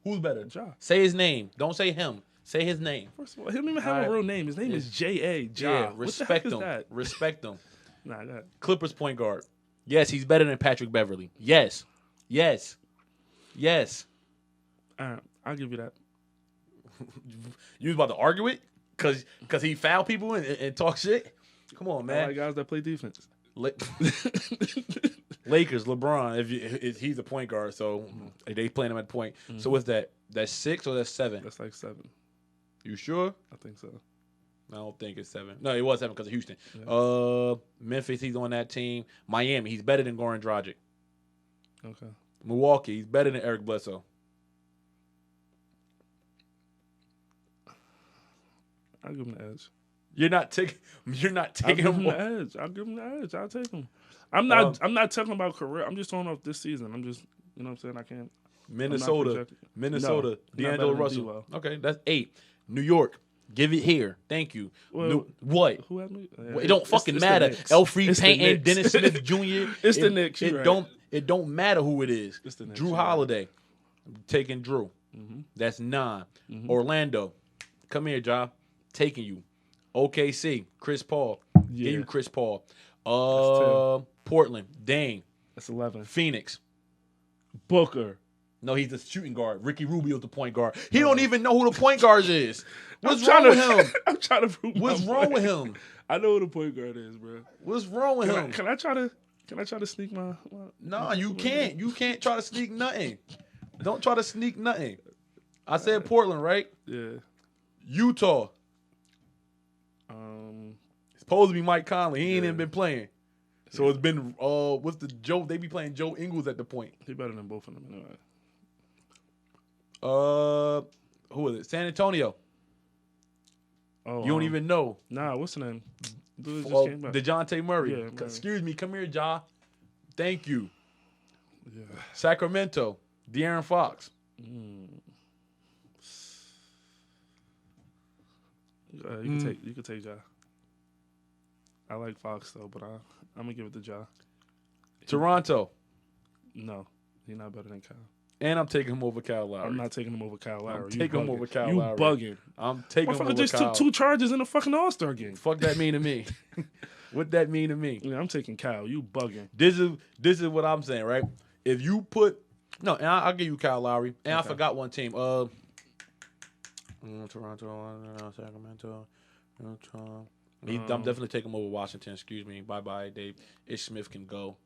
Speaker 3: Who's better?
Speaker 4: Ja.
Speaker 3: Say his name. Don't say him. Say his name.
Speaker 4: First of all, he don't even have a real name. His name is J.A. Ja.
Speaker 3: Yeah, respect him.
Speaker 4: That?
Speaker 3: Respect him.
Speaker 4: Nah, that.
Speaker 3: Clippers point guard. Yes, he's better than Patrick Beverly. Yes. Yes. Yes.
Speaker 4: I'll give you that.
Speaker 3: You was about to argue it? Because he fouled people and talk shit? Come on, man.
Speaker 4: I like guys that play defense.
Speaker 3: Lakers, LeBron, if he's a point guard, so they playing him at point. So what's that? That's 6 or that's 7?
Speaker 4: That's like 7.
Speaker 3: You sure?
Speaker 4: I think so.
Speaker 3: I don't think it's 7. No, it was 7 because of Houston.
Speaker 4: Yeah.
Speaker 3: Memphis, he's on that team. Miami, he's better than Goran Dragic.
Speaker 4: Okay.
Speaker 3: Milwaukee, he's better than Eric Bledsoe.
Speaker 4: I'll give him the edge.
Speaker 3: You're not taking him.
Speaker 4: I'll give him the edge. I'll take him. I'm not talking about career. I'm just talking about this season. I'm just, you know what I'm saying? I can't.
Speaker 3: Minnesota,
Speaker 4: No,
Speaker 3: D'Angelo Russell. Okay, that's 8. New York, give it here. Thank you.
Speaker 4: Well,
Speaker 3: what?
Speaker 4: Who had me?
Speaker 3: It don't fucking matter. Elfrid Payton, Dennis Smith Jr.
Speaker 4: It's the Knicks.
Speaker 3: It don't matter who it is.
Speaker 4: It's the Knicks.
Speaker 3: Drew Holiday, I'm taking Drew. That's 9. Orlando, come here, Ja. Taking you. OKC, Chris Paul.
Speaker 4: Yeah.
Speaker 3: Give you Chris Paul. Portland, Dame.
Speaker 4: That's 11.
Speaker 3: Phoenix.
Speaker 4: Booker.
Speaker 3: No, he's the shooting guard. Ricky Rubio's the point guard. He don't even know who the point guard is. What's wrong with him?
Speaker 4: I'm trying to prove
Speaker 3: What's wrong with him?
Speaker 4: I know who the point guard is, bro.
Speaker 3: What's wrong with him?
Speaker 4: Can I try to sneak my
Speaker 3: No, you can't. You can't try to sneak nothing. Don't try to sneak nothing. I said Portland, right?
Speaker 4: Yeah.
Speaker 3: Utah. It's supposed to be Mike Conley. He ain't even been playing. So it's been what's the Joe? They be playing Joe Ingles at the point.
Speaker 4: He better than both of them anyway.
Speaker 3: Who is it? San Antonio.
Speaker 4: Oh,
Speaker 3: you don't even know.
Speaker 4: Nah, what's the name? Dude just came back.
Speaker 3: DeJounte Murray.
Speaker 4: Yeah, Murray.
Speaker 3: Excuse me, come here, Ja. Thank you.
Speaker 4: Yeah.
Speaker 3: Sacramento, De'Aaron Fox.
Speaker 4: You could take Ja. I like Fox though, but I'm gonna give it to Ja.
Speaker 3: Toronto.
Speaker 4: No, he's not better than Kyle.
Speaker 3: And I'm taking him over Kyle Lowry.
Speaker 4: I'm not taking him over Kyle Lowry.
Speaker 3: I'm taking him over Kyle
Speaker 4: you
Speaker 3: Lowry.
Speaker 4: Bugging.
Speaker 3: I'm taking him over
Speaker 4: just
Speaker 3: Kyle.
Speaker 4: took 2 charges in a fucking All-Star game.
Speaker 3: Fuck that mean to me? What that mean to me?
Speaker 4: Yeah, I'm taking Kyle. You bugging.
Speaker 3: This is what I'm saying, right? If you put and I'll give you Kyle Lowry. And okay. I forgot one team. Toronto, Sacramento. I'm definitely taking him over Washington. Excuse me. Bye, Dave. Ish Smith can go.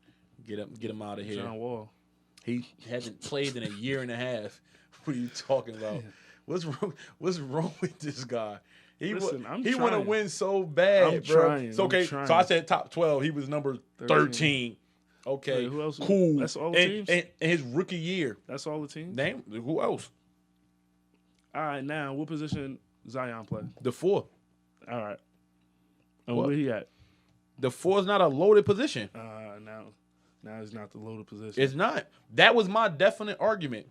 Speaker 3: Get him out of here.
Speaker 4: John Wall.
Speaker 3: He hasn't played in a year and a half. What are you talking about? What's wrong with this guy? He want to win so bad, bro.
Speaker 4: Trying.
Speaker 3: So, okay, so I said top 12. He was number 13. Okay,
Speaker 4: Wait, who else?
Speaker 3: cool.
Speaker 4: That's all the teams?
Speaker 3: And his rookie year.
Speaker 4: That's all the teams?
Speaker 3: Name who else?
Speaker 4: All right, now, what position Zion play?
Speaker 3: The 4.
Speaker 4: All right. And
Speaker 3: What?
Speaker 4: where he at?
Speaker 3: The 4 is not a loaded position.
Speaker 4: Now it's not the loaded position.
Speaker 3: It's not. That was my definite argument.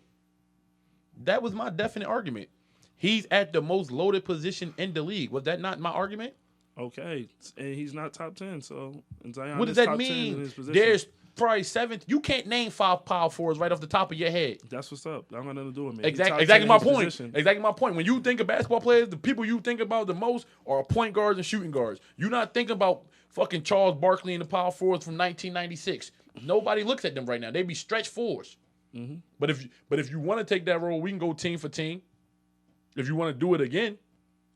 Speaker 3: He's at the most loaded position in the league. Was that not my argument?
Speaker 4: Okay, and he's not top 10, so and Zion
Speaker 3: What does
Speaker 4: is
Speaker 3: that
Speaker 4: top 10 in
Speaker 3: mean?
Speaker 4: his position.
Speaker 3: There's probably 7th. You can't name 5 power forwards right off the top of your head.
Speaker 4: That's what's up. That got nothing to do with me.
Speaker 3: Exactly my point. Exactly my point. When you think of basketball players, the people you think about the most are point guards and shooting guards. You're not thinking about fucking Charles Barkley and the power forwards from 1996. Nobody looks at them right now. They be stretch fours.
Speaker 4: Mm-hmm.
Speaker 3: But if you want to take that role, we can go team for team. If you want to do it again.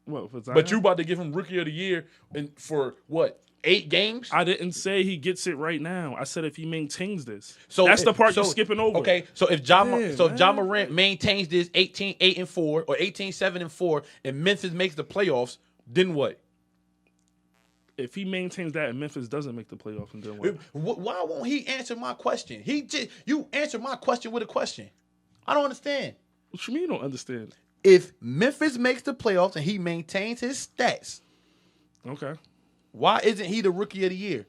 Speaker 4: What, for Zion?
Speaker 3: But you about to give him rookie of the year for what? 8 games?
Speaker 4: I didn't say he gets it right now. I said if he maintains this.
Speaker 3: So
Speaker 4: that's the part you're skipping over.
Speaker 3: Okay, so if Ja
Speaker 4: Man.
Speaker 3: Morant maintains this 18-8-4 or 18-7-4 and Memphis makes the playoffs, then what?
Speaker 4: If he maintains that and Memphis doesn't make the playoffs, and then what?
Speaker 3: Why won't he answer my question? You answer my question with a question. I don't understand.
Speaker 4: What you mean you don't understand?
Speaker 3: If Memphis makes the playoffs and he maintains his stats,
Speaker 4: Okay.
Speaker 3: why isn't he the rookie of the year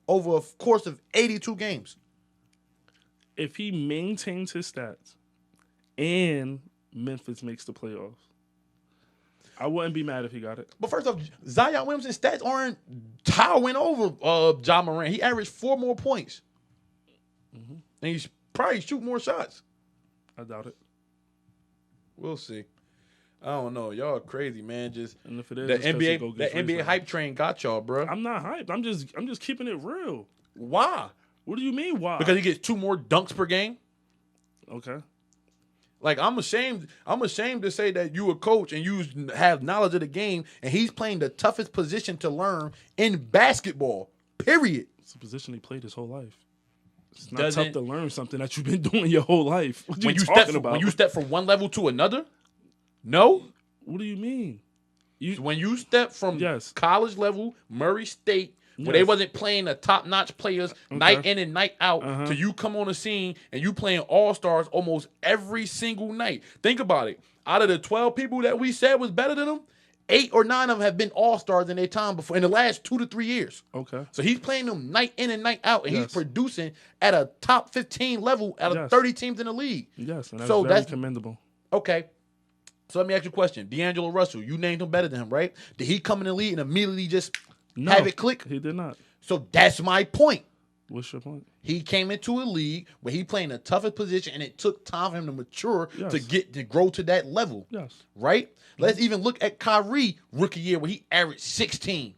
Speaker 3: over a course of 82 games?
Speaker 4: If he maintains his stats and Memphis makes the playoffs, I wouldn't be mad if he got it.
Speaker 3: But first off, Zion Williamson's stats aren't towering over Ja Morant. He averaged 4 more points.
Speaker 4: Mm-hmm.
Speaker 3: And he's probably shoot more shots.
Speaker 4: I doubt it.
Speaker 3: We'll see. I don't know. Y'all are crazy, man. Just
Speaker 4: And if it is,
Speaker 3: the
Speaker 4: it's 'cause he go
Speaker 3: NBA,
Speaker 4: get
Speaker 3: the NBA
Speaker 4: free throws.
Speaker 3: hype train got y'all, bro.
Speaker 4: I'm not hyped. I'm just keeping it real.
Speaker 3: Why?
Speaker 4: What do you mean? Why?
Speaker 3: Because he gets 2 more dunks per game.
Speaker 4: Okay.
Speaker 3: Like I'm ashamed to say that you a coach and you have knowledge of the game, and he's playing the toughest position to learn in basketball. Period.
Speaker 4: It's a position he played his whole life. It's not tough to learn something that you've been doing your whole life. What are you talking about?
Speaker 3: When you step from one level to another, no.
Speaker 4: What do you mean?
Speaker 3: When you step from
Speaker 4: Yes.
Speaker 3: college level, Murray State, where they
Speaker 4: Yes.
Speaker 3: wasn't playing the top-notch players night in and night out, till you come on the scene and you playing all-stars almost every single night. Think about it. Out of the 12 people that we said was better than him, 8 or 9 of them have been all-stars in their time before in the last 2 to 3 years.
Speaker 4: Okay.
Speaker 3: So he's playing them night in and night out, and he's
Speaker 4: Yes.
Speaker 3: producing at a top 15 level out of
Speaker 4: Yes.
Speaker 3: 30 teams in the league.
Speaker 4: Yes, and that's
Speaker 3: So
Speaker 4: very
Speaker 3: that's-
Speaker 4: commendable.
Speaker 3: Okay. So let me ask you a question. D'Angelo Russell, you named him better than him, right? Did he come in the league and immediately just
Speaker 4: No,
Speaker 3: have it click?
Speaker 4: He did not.
Speaker 3: So that's my point.
Speaker 4: What's your point?
Speaker 3: He came into a league where he playing the toughest position, and it took time for him to mature
Speaker 4: Yes.
Speaker 3: to grow to that level.
Speaker 4: Yes.
Speaker 3: Right? Let's even look at Kyrie rookie year where he averaged 16,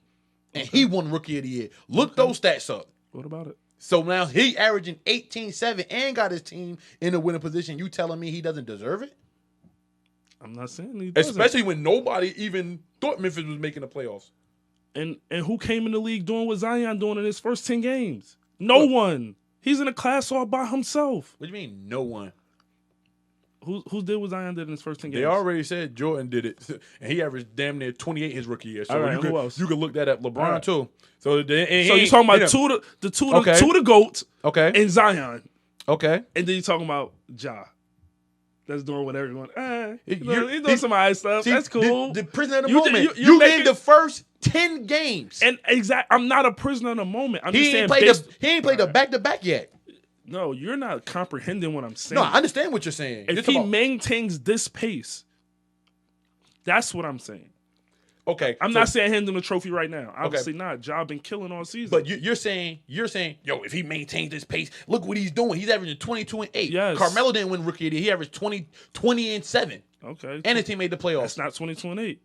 Speaker 3: and he won rookie of the year. Look those stats up.
Speaker 4: What about it?
Speaker 3: So now he averaging 18-7 and got his team in a winning position. You telling me he doesn't deserve it?
Speaker 4: I'm not saying he doesn't.
Speaker 3: Especially when nobody even thought Memphis was making the playoffs.
Speaker 4: And who came in the league doing what Zion doing in his first 10 games? No one. He's in a class all by himself.
Speaker 3: What do you mean, no one?
Speaker 4: Who did what Zion did in his first 10 games?
Speaker 3: They already said Jordan did it, and he averaged damn near 28 his rookie year. So
Speaker 4: All right,
Speaker 3: you
Speaker 4: who
Speaker 3: could
Speaker 4: else?
Speaker 3: you could look that up. LeBron
Speaker 4: All right.
Speaker 3: too. So you're
Speaker 4: you're talking about two of the GOATs
Speaker 3: Okay.
Speaker 4: and Zion.
Speaker 3: Okay.
Speaker 4: And then you're talking about Ja. That's doing what everyone. He's
Speaker 3: You're-
Speaker 4: doing some high stuff.
Speaker 3: See,
Speaker 4: That's cool.
Speaker 3: The prisoner of the
Speaker 4: You-
Speaker 3: moment.
Speaker 4: you
Speaker 3: You
Speaker 4: making-
Speaker 3: in the first 10 games.
Speaker 4: And I'm not a prisoner in the moment. I'm just
Speaker 3: He
Speaker 4: saying.
Speaker 3: ain't played the back-to-back yet.
Speaker 4: No, you're not comprehending what I'm saying.
Speaker 3: No, I understand what you're saying.
Speaker 4: If he maintains this pace, that's what I'm saying.
Speaker 3: Okay.
Speaker 4: I'm
Speaker 3: so-
Speaker 4: not saying hand him the trophy right now. Obviously not. Ja been killing all season.
Speaker 3: But you're saying, yo, if he maintains this pace, look what he's doing. He's averaging 22-8.
Speaker 4: Yes.
Speaker 3: Carmelo didn't win rookie of the year. He averaged 20-7.
Speaker 4: Okay.
Speaker 3: And his team made the playoffs.
Speaker 4: That's not 22-8.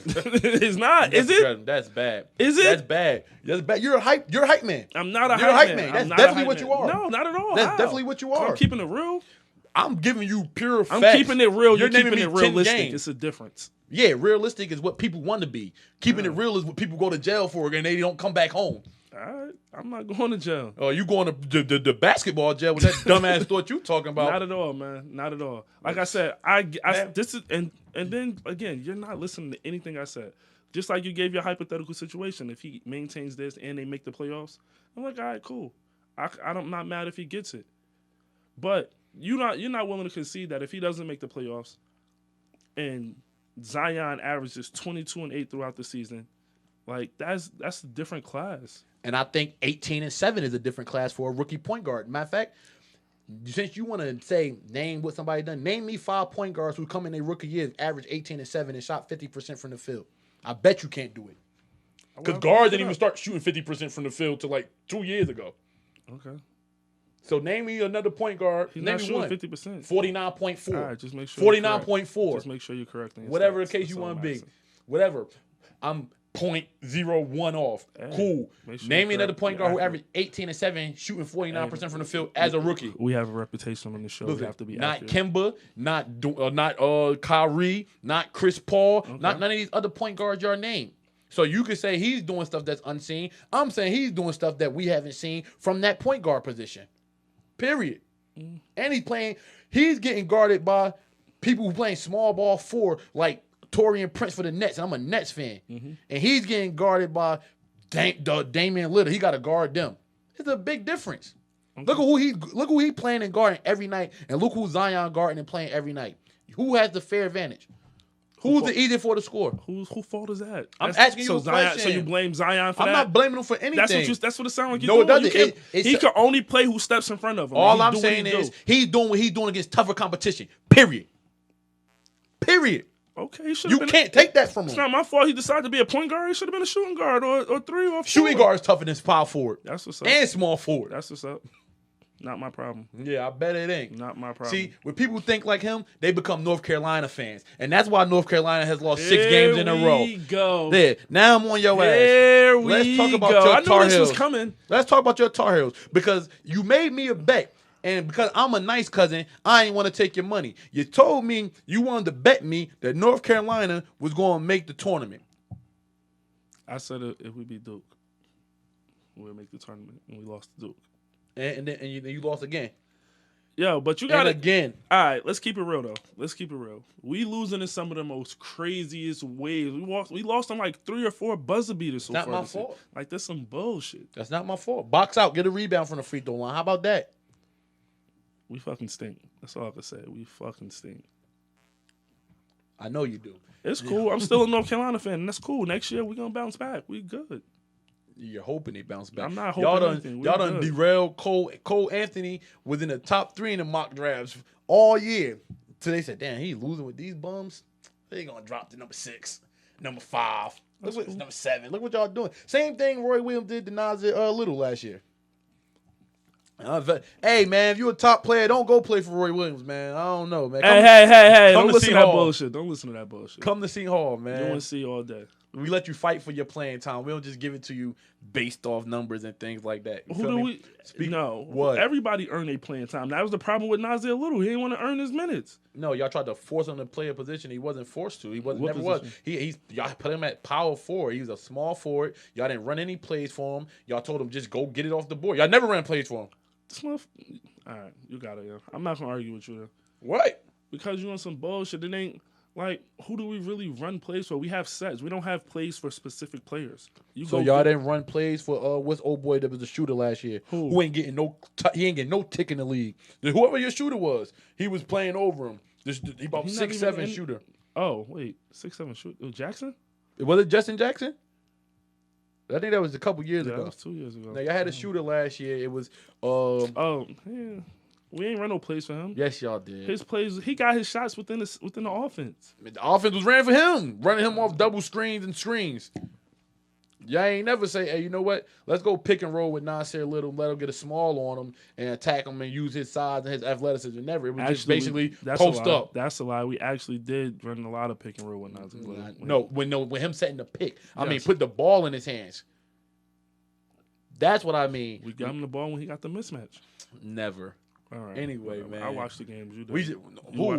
Speaker 4: It's not. Is it?
Speaker 3: That's bad.
Speaker 4: Is it?
Speaker 3: That's bad. That's bad. You're a hype man.
Speaker 4: I'm not a
Speaker 3: You're
Speaker 4: hype man.
Speaker 3: That's
Speaker 4: I'm not a
Speaker 3: definitely
Speaker 4: hype
Speaker 3: what
Speaker 4: man.
Speaker 3: you are.
Speaker 4: No, not at all.
Speaker 3: That's
Speaker 4: How?
Speaker 3: definitely what you are.
Speaker 4: I'm keeping it real.
Speaker 3: I'm giving you pure facts.
Speaker 4: I'm keeping it real. You're
Speaker 3: naming
Speaker 4: keeping it
Speaker 3: me 10
Speaker 4: realistic.
Speaker 3: games.
Speaker 4: It's a difference.
Speaker 3: Yeah, realistic is what people want to be. Keeping it real is what people go to jail for, and they don't come back home.
Speaker 4: All right. I'm not going to jail.
Speaker 3: Oh, you going to the basketball jail with that dumbass thought you talking about?
Speaker 4: Not at all, man. Not at all. Like I said, this is and then again, you're not listening to anything I said. Just like you gave your hypothetical situation, if he maintains this and they make the playoffs, I'm like, all right, cool. I'm not mad if he gets it. But you're not willing to concede that if he doesn't make the playoffs and Zion averages 22 and 8 throughout the season, like that's a different class.
Speaker 3: And I think 18 and 7 is a different class for a rookie point guard. Matter of fact, since you want to say name what somebody done, name me 5 point guards who come in their rookie year, average 18 and 7, and shot 50% from the field. I bet you can't do it. Because guards didn't even start shooting 50% from the field till like 2 years ago.
Speaker 4: Okay.
Speaker 3: So name me another point guard.
Speaker 4: He's
Speaker 3: name
Speaker 4: not
Speaker 3: me
Speaker 4: shooting
Speaker 3: one.
Speaker 4: 50%.
Speaker 3: 49.4.
Speaker 4: All right, just make sure.
Speaker 3: 49.4.
Speaker 4: Just make sure you're correct.
Speaker 3: Whatever the case you want to be. Whatever. I'm 0.01 off.
Speaker 4: Hey,
Speaker 3: cool.
Speaker 4: sure
Speaker 3: Name me another point guard who averaged 18 and 7, shooting 49% from the field as a rookie.
Speaker 4: We have a reputation on the show.
Speaker 3: Listen,
Speaker 4: we have to be
Speaker 3: not
Speaker 4: accurate.
Speaker 3: Kemba, not Kyrie, not Chris Paul, not none of these other point guards y'all named. So you could say he's doing stuff that's unseen. I'm saying he's doing stuff that we haven't seen from that point guard position. Period. And he's getting guarded by people who playing small ball 4, like Torian Prince for the Nets. And I'm a Nets fan. And he's getting guarded by Damian Lillard. He got to guard them. It's a big difference. Okay. Look who he playing and guarding every night, and look who Zion guarding and playing every night. Who has the fair advantage? Who's the easier for the score?
Speaker 4: Who fault is that?
Speaker 3: I'm asking you a
Speaker 4: Zion,
Speaker 3: question.
Speaker 4: So you blame Zion for that?
Speaker 3: I'm not blaming him for anything.
Speaker 4: That's what it sounds like you
Speaker 3: No, it
Speaker 4: doing.
Speaker 3: doesn't.
Speaker 4: He can only play who steps in front of him.
Speaker 3: All I'm saying is he's doing what he's doing against tougher competition. Period.
Speaker 4: Okay,
Speaker 3: you can't take that from him.
Speaker 4: It's not my fault he decided to be a point guard. He should have been a shooting guard or 3 or 4.
Speaker 3: Shooting guard is tougher than power forward.
Speaker 4: That's what's up.
Speaker 3: And small forward.
Speaker 4: That's what's up. Not my problem.
Speaker 3: Yeah, I bet it ain't.
Speaker 4: Not my problem.
Speaker 3: See, when people think like him, they become North Carolina fans. And that's why North Carolina has lost 6 games in a row.
Speaker 4: There we go.
Speaker 3: There. Now I'm on your ass.
Speaker 4: There we
Speaker 3: Let's talk about
Speaker 4: go.
Speaker 3: your
Speaker 4: I knew
Speaker 3: Tar
Speaker 4: this
Speaker 3: Heels.
Speaker 4: was coming.
Speaker 3: Let's talk about your Tar Heels. Because you made me a bet. And because I'm a nice cousin, I ain't want to take your money. You told me you wanted to bet me that North Carolina was going to make the tournament.
Speaker 4: I said if we beat Duke, we'll make the tournament. And we lost to Duke.
Speaker 3: And then you lost again.
Speaker 4: Yo, but you got to
Speaker 3: again.
Speaker 4: All right, let's keep it real though. Let's keep it real. We losing in some of the most craziest ways. We lost on like 3 or 4 buzzer beaters so far.
Speaker 3: Not my fault.
Speaker 4: Like that's some bullshit.
Speaker 3: That's not my fault. Box out, get a rebound from the free throw line. How about that?
Speaker 4: We fucking stink. That's all I can say. We fucking stink.
Speaker 3: I know you do.
Speaker 4: It's cool. I'm still a North Carolina fan, and that's cool. Next year we're gonna bounce back. We good.
Speaker 3: You're hoping they bounce back.
Speaker 4: I'm not hoping anything.
Speaker 3: Y'all done derailed Cole Anthony was in the top 3 in the mock drafts all year. So they said, damn, he's losing with these bums. They gonna drop to number 6, number 5. Look what number 7. Look what y'all doing. Same thing Roy Williams did to Nasir Little last year. Hey man, if you're a top player, don't go play for Roy Williams, man. I don't know, man.
Speaker 4: Hey! Don't listen to that bullshit. Don't listen to that bullshit.
Speaker 3: Come to Seton Hall, man.
Speaker 4: You want to see all day.
Speaker 3: We let you fight for your playing time. We don't just give it to you based off numbers and things like that. You
Speaker 4: Who
Speaker 3: feel
Speaker 4: do
Speaker 3: me?
Speaker 4: we? No.
Speaker 3: What?
Speaker 4: Everybody earned their playing time. That was the problem with Nasir Little. He didn't want to earn his minutes.
Speaker 3: No, y'all tried to force him to play a position he wasn't forced to. He wasn't.
Speaker 4: What
Speaker 3: Never
Speaker 4: position?
Speaker 3: was. Y'all put him at power forward. He was a small forward. Y'all didn't run any plays for him. Y'all told him just go get it off the board. Y'all never ran plays for him.
Speaker 4: All right, you got it. Yeah. I'm not gonna argue with you there.
Speaker 3: What?
Speaker 4: Because you on some bullshit. It ain't like who do we really run plays for? We have sets. We don't have plays for specific players.
Speaker 3: So y'all didn't run plays for what's old boy that was a shooter last year?
Speaker 4: Who
Speaker 3: ain't getting he ain't getting no tick in the league. Whoever your shooter was, he was playing over him. He about 6'7" shooter.
Speaker 4: Oh wait, 6'7" shooter. Jackson?
Speaker 3: Was it Justin Jackson? I think that was a couple years ago.
Speaker 4: That was 2 years ago.
Speaker 3: Now y'all had a shooter last year. It was
Speaker 4: yeah. We ain't run no plays for him.
Speaker 3: Yes, y'all did.
Speaker 4: His plays, he got his shots within the offense.
Speaker 3: The offense was ran for him, running him off double screens and screens. Y'all ain't never say, hey, you know what? Let's go pick and roll with Nasir Little, let him get a small on him and attack him and use his size and his athleticism. Never. It was just basically post up.
Speaker 4: That's a lie. We actually did run a lot of pick and roll with Nasir Little.
Speaker 3: When him setting the pick. I mean, put the ball in his hands. That's what I mean.
Speaker 4: We got him the ball when he got the mismatch.
Speaker 3: Never.
Speaker 4: All right.
Speaker 3: Anyway, man.
Speaker 4: I watched the games. You did.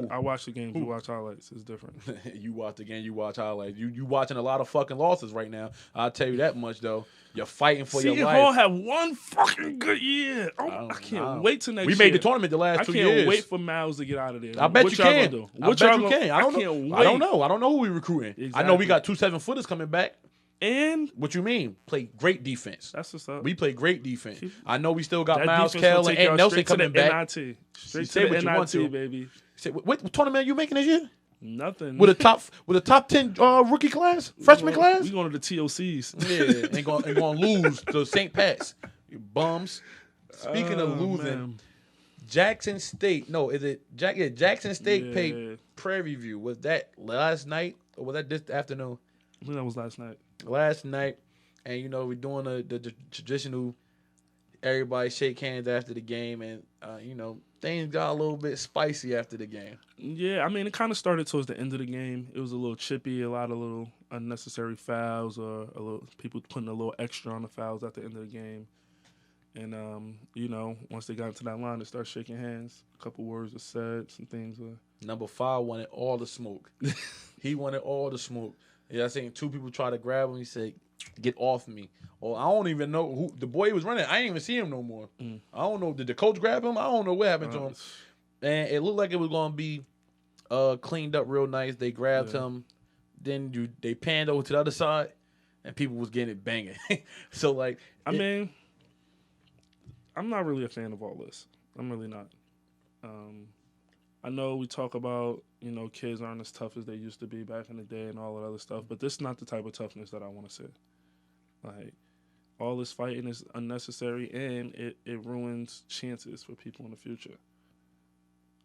Speaker 4: I watched the games. You watch highlights. It's different.
Speaker 3: You watch the game. You watch highlights. You watching a lot of fucking losses right now. I'll tell you that much, though. You're fighting for your life.
Speaker 4: Seton Hall had one fucking good year. I can't wait till next year.
Speaker 3: We made the tournament the last 2 years.
Speaker 4: I can't wait for Miles to get out of there.
Speaker 3: I bet you can. I bet you can.
Speaker 4: I can't wait.
Speaker 3: I don't know who we recruiting.
Speaker 4: Exactly.
Speaker 3: I know we got 2 7-footers coming back.
Speaker 4: And
Speaker 3: What you mean? Play great defense.
Speaker 4: that's what's up.
Speaker 3: We play great defense. I know we still got
Speaker 4: That
Speaker 3: Miles
Speaker 4: defense will
Speaker 3: Kell
Speaker 4: take
Speaker 3: and
Speaker 4: y'all
Speaker 3: Nelson
Speaker 4: straight to
Speaker 3: coming
Speaker 4: the
Speaker 3: back.
Speaker 4: NIT. Straight
Speaker 3: Say
Speaker 4: to
Speaker 3: what
Speaker 4: the
Speaker 3: you want to.
Speaker 4: NIT, baby.
Speaker 3: Say, what tournament are you making this year?
Speaker 4: Nothing.
Speaker 3: With a top 10 rookie class, freshman class?
Speaker 4: We going to the TOCs.
Speaker 3: Yeah, ain't gonna lose to St. Pat's. You bums. Speaking of losing,
Speaker 4: Man.
Speaker 3: Jackson State. No, is it Jackson State
Speaker 4: Yeah.
Speaker 3: paid Prairie View. Was that last night or was that this afternoon?
Speaker 4: I think that was last night.
Speaker 3: Last night, and we're doing the traditional. Everybody shake hands after the game, and things got a little bit spicy after the game.
Speaker 4: Yeah, I mean, it kind of started towards the end of the game. It was a little chippy, a lot of little unnecessary fouls, or a little people putting a little extra on the fouls at the end of the game. And once they got into that line, they started shaking hands. A couple words were said, some things were.
Speaker 3: Number 5 wanted all the smoke. He wanted all the smoke. Yeah, I seen 2 people try to grab him. He said, "Get off me!" Or I don't even know who the boy was running. I didn't even see him no more. I don't know. Did the coach grab him? I don't know what happened to him. And it looked like it was gonna be cleaned up real nice. They grabbed him. Then they panned over to the other side, and people was getting it banging. So like,
Speaker 4: I mean, I'm not really a fan of all this. I'm really not. I know we talk about, kids aren't as tough as they used to be back in the day and all that other stuff, but this is not the type of toughness that I want to see. Like, all this fighting is unnecessary, and it ruins chances for people in the future.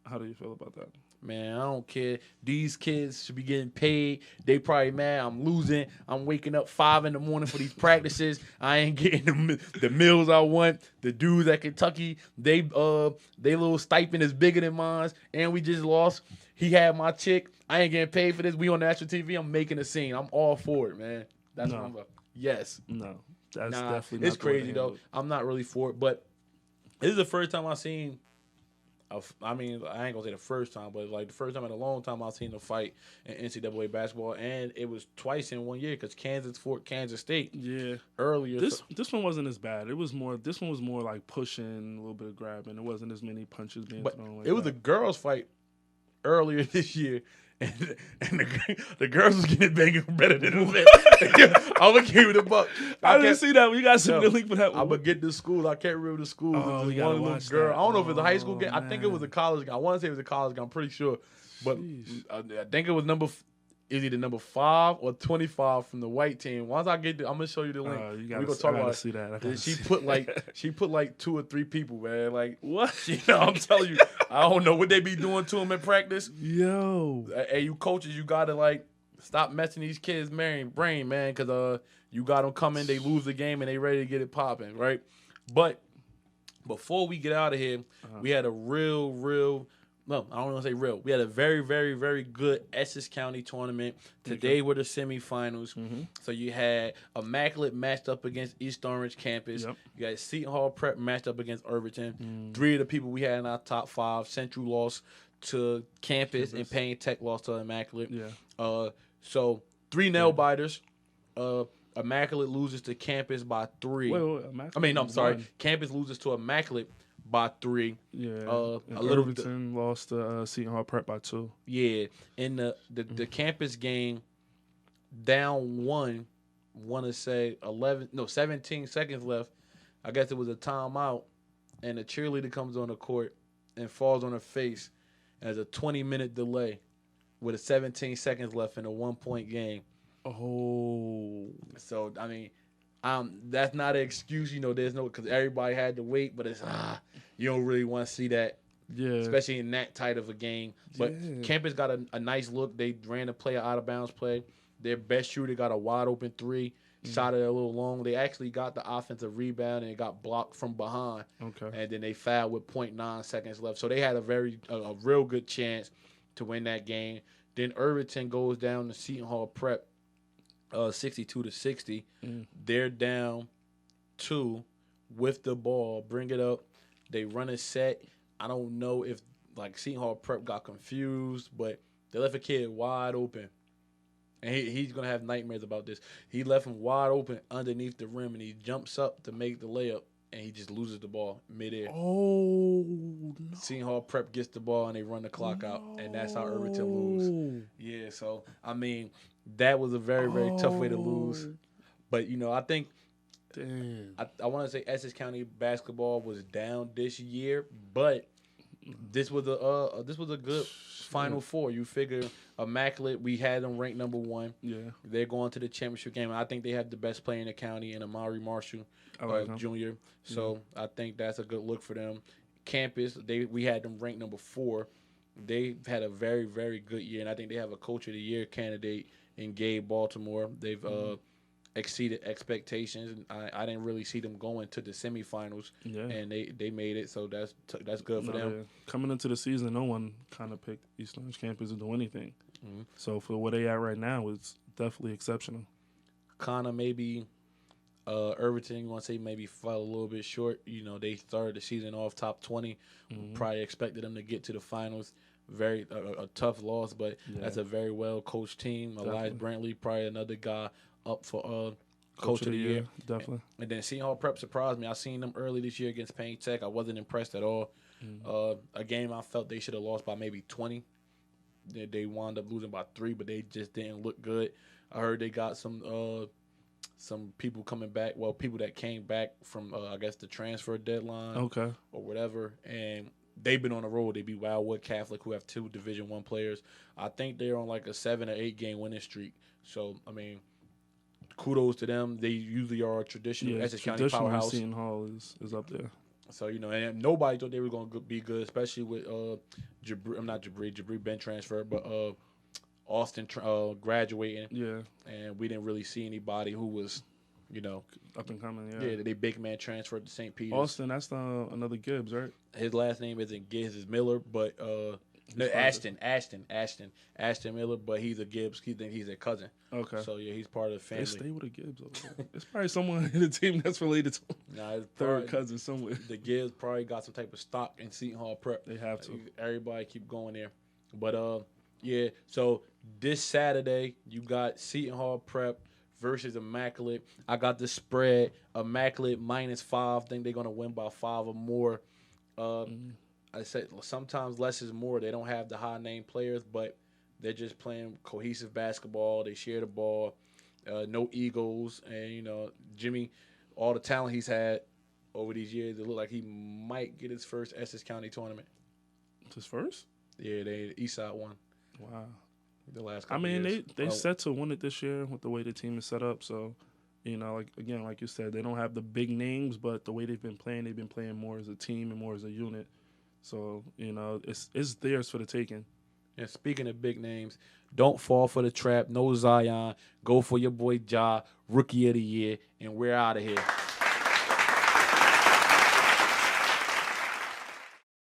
Speaker 4: How do you feel about that?
Speaker 3: Man, I don't care. These kids should be getting paid. They probably mad. I'm losing. I'm waking up 5 a.m. for these practices. I ain't getting the meals I want. The dudes at Kentucky, they little stipend is bigger than mine, and we just lost. He had my chick. I ain't getting paid for this. We on national TV. I'm making a scene. I'm all for it, man. That's what I'm about. Yes.
Speaker 4: No, that's definitely not
Speaker 3: it's crazy though. I'm not really for it, but this is the first time I've seen. I mean, I ain't gonna say the first time, but like the first time in a long time I've seen a fight in NCAA basketball, and it was twice in 1 year because Kansas fought Kansas State.
Speaker 4: Yeah,
Speaker 3: earlier.
Speaker 4: This one wasn't as bad. This one was more like pushing, a little bit of grabbing. It wasn't as many punches being thrown. Like
Speaker 3: it was a girls' fight earlier this year. And the girls was getting banging better than the men. I'm gonna give you the buck.
Speaker 4: I didn't see that. We got some link for that.
Speaker 3: I'm gonna get the school. I can't remember the school.
Speaker 4: Oh, we
Speaker 3: one of those girls. I don't know if it's a high school game.
Speaker 4: Man.
Speaker 3: I think it was a college game. I want to say it was a college game. I'm pretty sure, but I think it was either number 5 or 25 from the white team. Once I get, I'm gonna show you the link.
Speaker 4: We're
Speaker 3: gonna talk about
Speaker 4: see that.
Speaker 3: She put like 2 or 3 people, man. Like
Speaker 4: what?
Speaker 3: I'm telling you, I don't know what they be doing to them in practice.
Speaker 4: Yo,
Speaker 3: hey, you coaches, you gotta like stop messing these kids' brain, man, because you got them coming, they lose the game and they ready to get it popping, right? But before we get out of here, we had a real. No, I don't want to say real. We had a very, very, very good Essex County tournament. Today were the semifinals. Mm-hmm. So you had Immaculate matched up against East Orange campus. Yep. You had Seton Hall Prep matched up against Irvington. 3 of the people we had in our top 5. Central lost to campus and Payne Tech lost to Immaculate. Yeah. So 3 nail biters. Immaculate loses to campus by 3. Campus loses to Immaculate by 3.
Speaker 4: Yeah. Irvington lost to Seton Hall Prep by 2.
Speaker 3: Yeah. In the campus game, down 1, want to say 17 seconds left. I guess it was a timeout, and the cheerleader comes on the court and falls on her face. And there's a 20-minute delay with 17 seconds left in a 1-point game.
Speaker 4: Oh.
Speaker 3: So, I mean, that's not an excuse, there's no, because everybody had to wait, but it's, you don't really want to see that. Yeah. Especially in that tight of a game. But campus got a nice look. They ran a play, an out-of-bounds play. Their best shooter got a wide-open 3, shot it a little long. They actually got the offensive rebound, and it got blocked from behind. Okay. And then they fouled with 0.9 seconds left. So they had a real good chance to win that game. Then Irvington goes down to Seton Hall Prep. 62-60. They're down 2 with the ball. Bring it up. They run a set. I don't know if Seton Hall Prep got confused, but they left a kid wide open. And he's going to have nightmares about this. He left him wide open underneath the rim, and he jumps up to make the layup, and he just loses the ball midair.
Speaker 4: Oh, no.
Speaker 3: Seton Hall Prep gets the ball, and they run the clock out, and that's how Irvington lose. Yeah, so, I mean, that was a very, very tough way to lose. But I think
Speaker 4: Damn.
Speaker 3: I want to say Essex County basketball was down this year, but this was a good Final Four. You figure Immaculate, we had them ranked number 1.
Speaker 4: Yeah.
Speaker 3: They're going to the championship game. I think they have the best player in the county in Amari Marshall, Jr. So I think that's a good look for them. Campus, we had them ranked number 4. They've had a very, very good year, and I think they have a Coach of the Year candidate in Gabe Baltimore. They've exceeded expectations. I didn't really see them going to the semifinals, and they made it. So that's good for them.
Speaker 4: Yeah. Coming into the season, no one kind of picked East Orange Campus to do anything.
Speaker 3: Mm-hmm.
Speaker 4: So for where they at right now, it's definitely exceptional.
Speaker 3: Kind of maybe Irvington, you want to say maybe fell a little bit short. They started the season off top 20. Probably expected them to get to the finals. Very a tough loss, but that's a very well coached team. Elias Brantley, probably another guy up for Coach of the Year.
Speaker 4: Definitely.
Speaker 3: And then Seton Hall Prep surprised me. I seen them early this year against Payne Tech. I wasn't impressed at all. A game I felt they should have lost by maybe 20. They wound up losing by 3, but they just didn't look good. I heard they got some people coming back. Well, people that came back from I guess the transfer deadline, or whatever, and they've been on the road. They beat Wildwood Catholic, who have 2 Division I players. I think they're on like a 7 or 8 game winning streak. So I mean, kudos to them. They usually are a traditional Essex County powerhouse.
Speaker 4: Seton Hall is up there.
Speaker 3: So and nobody thought they were going to be good, especially with Jabri been transferred, but Austin graduating.
Speaker 4: Yeah,
Speaker 3: and we didn't really see anybody who was,
Speaker 4: up and coming.
Speaker 3: Yeah, they big man transferred to St. Peter's.
Speaker 4: Austin, that's another Gibbs, right?
Speaker 3: His last name isn't Gibbs, it's Miller, but Ashton Miller, but he's a Gibbs. He's a cousin.
Speaker 4: Okay.
Speaker 3: So yeah, he's part of the family.
Speaker 4: They stay with a Gibbs over there. It's probably someone in the team that's related to him.
Speaker 3: Nah, it's
Speaker 4: third cousin somewhere.
Speaker 3: The Gibbs probably got some type of stock in Seton Hall Prep.
Speaker 4: They have to.
Speaker 3: Everybody keep going there. But yeah. So this Saturday you got Seton Hall Prep versus Immaculate. I got the spread. Immaculate -5. I think they're gonna win by 5 or more. I said sometimes less is more. They don't have the high name players, but they're just playing cohesive basketball. They share the ball, no egos, and Jimmy, all the talent he's had over these years, it looked like he might get his first Essex County tournament.
Speaker 4: His first?
Speaker 3: Yeah, the Eastside won.
Speaker 4: Wow.
Speaker 3: The last couple years.
Speaker 4: they set to win it this year with the way the team is set up. So, like you said, they don't have the big names, but the way they've been playing more as a team and more as a unit. So, it's theirs for the taking.
Speaker 3: And speaking of big names, don't fall for the trap. No Zion. Go for your boy Ja, Rookie of the Year, and we're out of here.